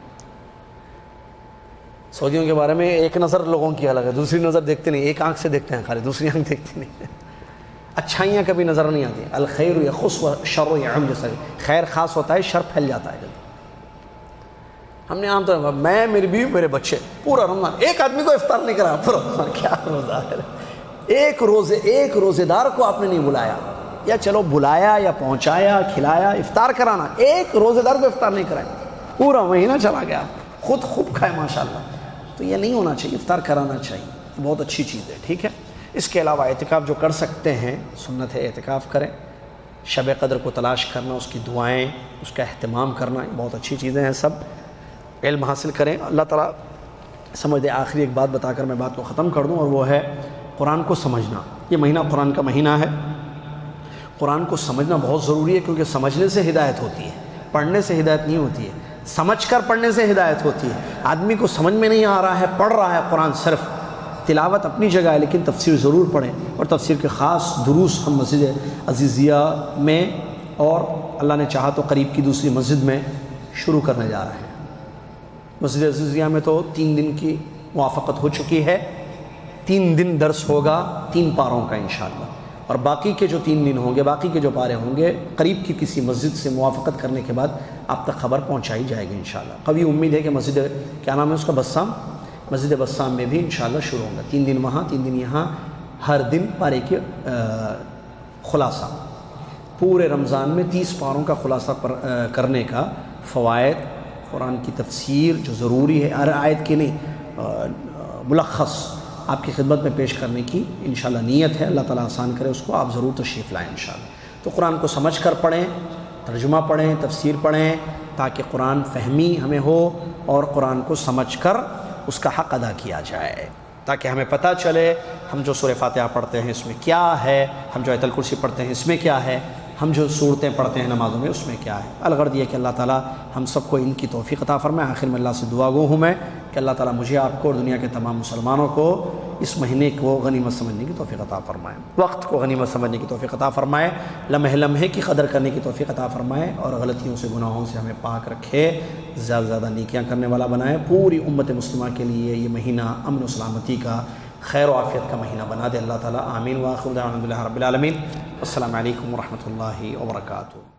Speaker 2: سعودیوں کے بارے میں ایک نظر لوگوں کی الگ ہے، دوسری نظر دیکھتے نہیں، ایک آنکھ سے دیکھتے ہیں خالی، دوسری آنکھ دیکھتے نہیں. اچھائیاں کبھی نظر نہیں آتی. الخیر یخص والشر یعم، جیسا خیر خاص ہوتا ہے، شر پھیل جاتا ہے جلدی. ہم نے عام طور پر میں، میری بیوی، میرے بچے، پورا رمضان ایک آدمی کو افطار نہیں کرا. پورا رمضان کیا روزہ ہے، ایک روزے دار کو آپ نے نہیں بلایا، یا چلو بلایا یا پہنچایا کھلایا، افطار کرانا، ایک روزے دار کو افطار نہیں کرایا، پورا مہینہ چلا گیا، خود خوب کھائے ماشاء اللہ. تو یہ نہیں ہونا چاہیے، افطار کرانا چاہیے، بہت اچھی چیز ہے. ٹھیک ہے. اس کے علاوہ اعتکاف جو کر سکتے ہیں، سنت ہے اعتکاف کریں. شب قدر کو تلاش کرنا، اس کی دعائیں، اس کا اہتمام کرنا، یہ بہت اچھی چیزیں ہیں. سب علم حاصل کریں، اللہ تعالیٰ سمجھ دے. آخری ایک بات بتا کر میں بات کو ختم کر دوں، اور وہ ہے قرآن کو سمجھنا. یہ مہینہ قرآن کا مہینہ ہے. قرآن کو سمجھنا بہت ضروری ہے، کیونکہ سمجھنے سے ہدایت ہوتی ہے، پڑھنے سے ہدایت نہیں ہوتی ہے. سمجھ کر پڑھنے سے ہدایت ہوتی ہے. آدمی کو سمجھ میں نہیں آ رہا ہے، پڑھ رہا ہے قرآن، صرف تلاوت اپنی جگہ ہے، لیکن تفسیر ضرور پڑھیں. اور تفسیر کے خاص دروس ہم مسجد عزیزیہ میں، اور اللہ نے چاہا تو قریب کی دوسری مسجد میں شروع کرنے جا رہے ہیں. مسجد عزیزیہ میں تو 3 دن کی موافقت ہو چکی ہے. 3 دن درس ہوگا، 3 پاروں کا انشاءاللہ. اور باقی کے جو 3 دن ہوں گے، باقی کے جو پارے ہوں گے، قریب کی کسی مسجد سے موافقت کرنے کے بعد آپ تک خبر پہنچائی جائے گی انشاءاللہ. قوی امید ہے کہ مسجد، کیا نام ہے اس کا، بسام، مسجد بسام میں بھی انشاءاللہ شروع ہوگا. 3 دن وہاں، 3 دن یہاں، ہر دن پارے کے خلاصہ. پورے رمضان میں 30 پاروں کا خلاصہ کرنے کا فوائد، قرآن کی تفسیر جو ضروری ہے، ہر آیت کی نہیں، ملخص آپ کی خدمت میں پیش کرنے کی انشاءاللہ نیت ہے. اللہ تعالیٰ آسان کرے اس کو. آپ ضرور تشریف لائیں انشاءاللہ. تو قرآن کو سمجھ کر پڑھیں، ترجمہ پڑھیں، تفسیر پڑھیں، تاکہ قرآن فہمی ہمیں ہو اور قرآن کو سمجھ کر اس کا حق ادا کیا جائے. تاکہ ہمیں پتہ چلے ہم جو سورہ فاتحہ پڑھتے ہیں اس میں کیا ہے، ہم جو آیت الکرسی پڑھتے ہیں اس میں کیا ہے، ہم جو صورتیں پڑھتے ہیں نمازوں میں اس میں کیا ہے۔ الغرض یہ کہ اللہ تعالیٰ ہم سب کو ان کی توفیق عطا فرمائے۔ آخر میں اللہ سے دعا گو ہوں میں کہ اللہ تعالیٰ مجھے، آپ کو اور دنیا کے تمام مسلمانوں کو اس مہینے کو غنیمت سمجھنے کی توفیق عطا فرمائے، وقت کو غنیمت سمجھنے کی توفیق عطا فرمائے، لمحے لمحے کی قدر کرنے کی توفیق عطا فرمائے، اور غلطیوں سے، گناہوں سے ہمیں پاک رکھے، زیادہ سے زیادہ نیکیاں کرنے والا بنائے۔ پوری امت مسلمہ کے لیے یہ مہینہ امن و سلامتی کا، خیر و عافیت کا مہینہ بنا دے اللہ تعالیٰ۔ آمین۔ وآخر دعوانا الحمد للہ رب العالمین۔ السلام علیکم ورحمۃ اللہ وبرکاتہ۔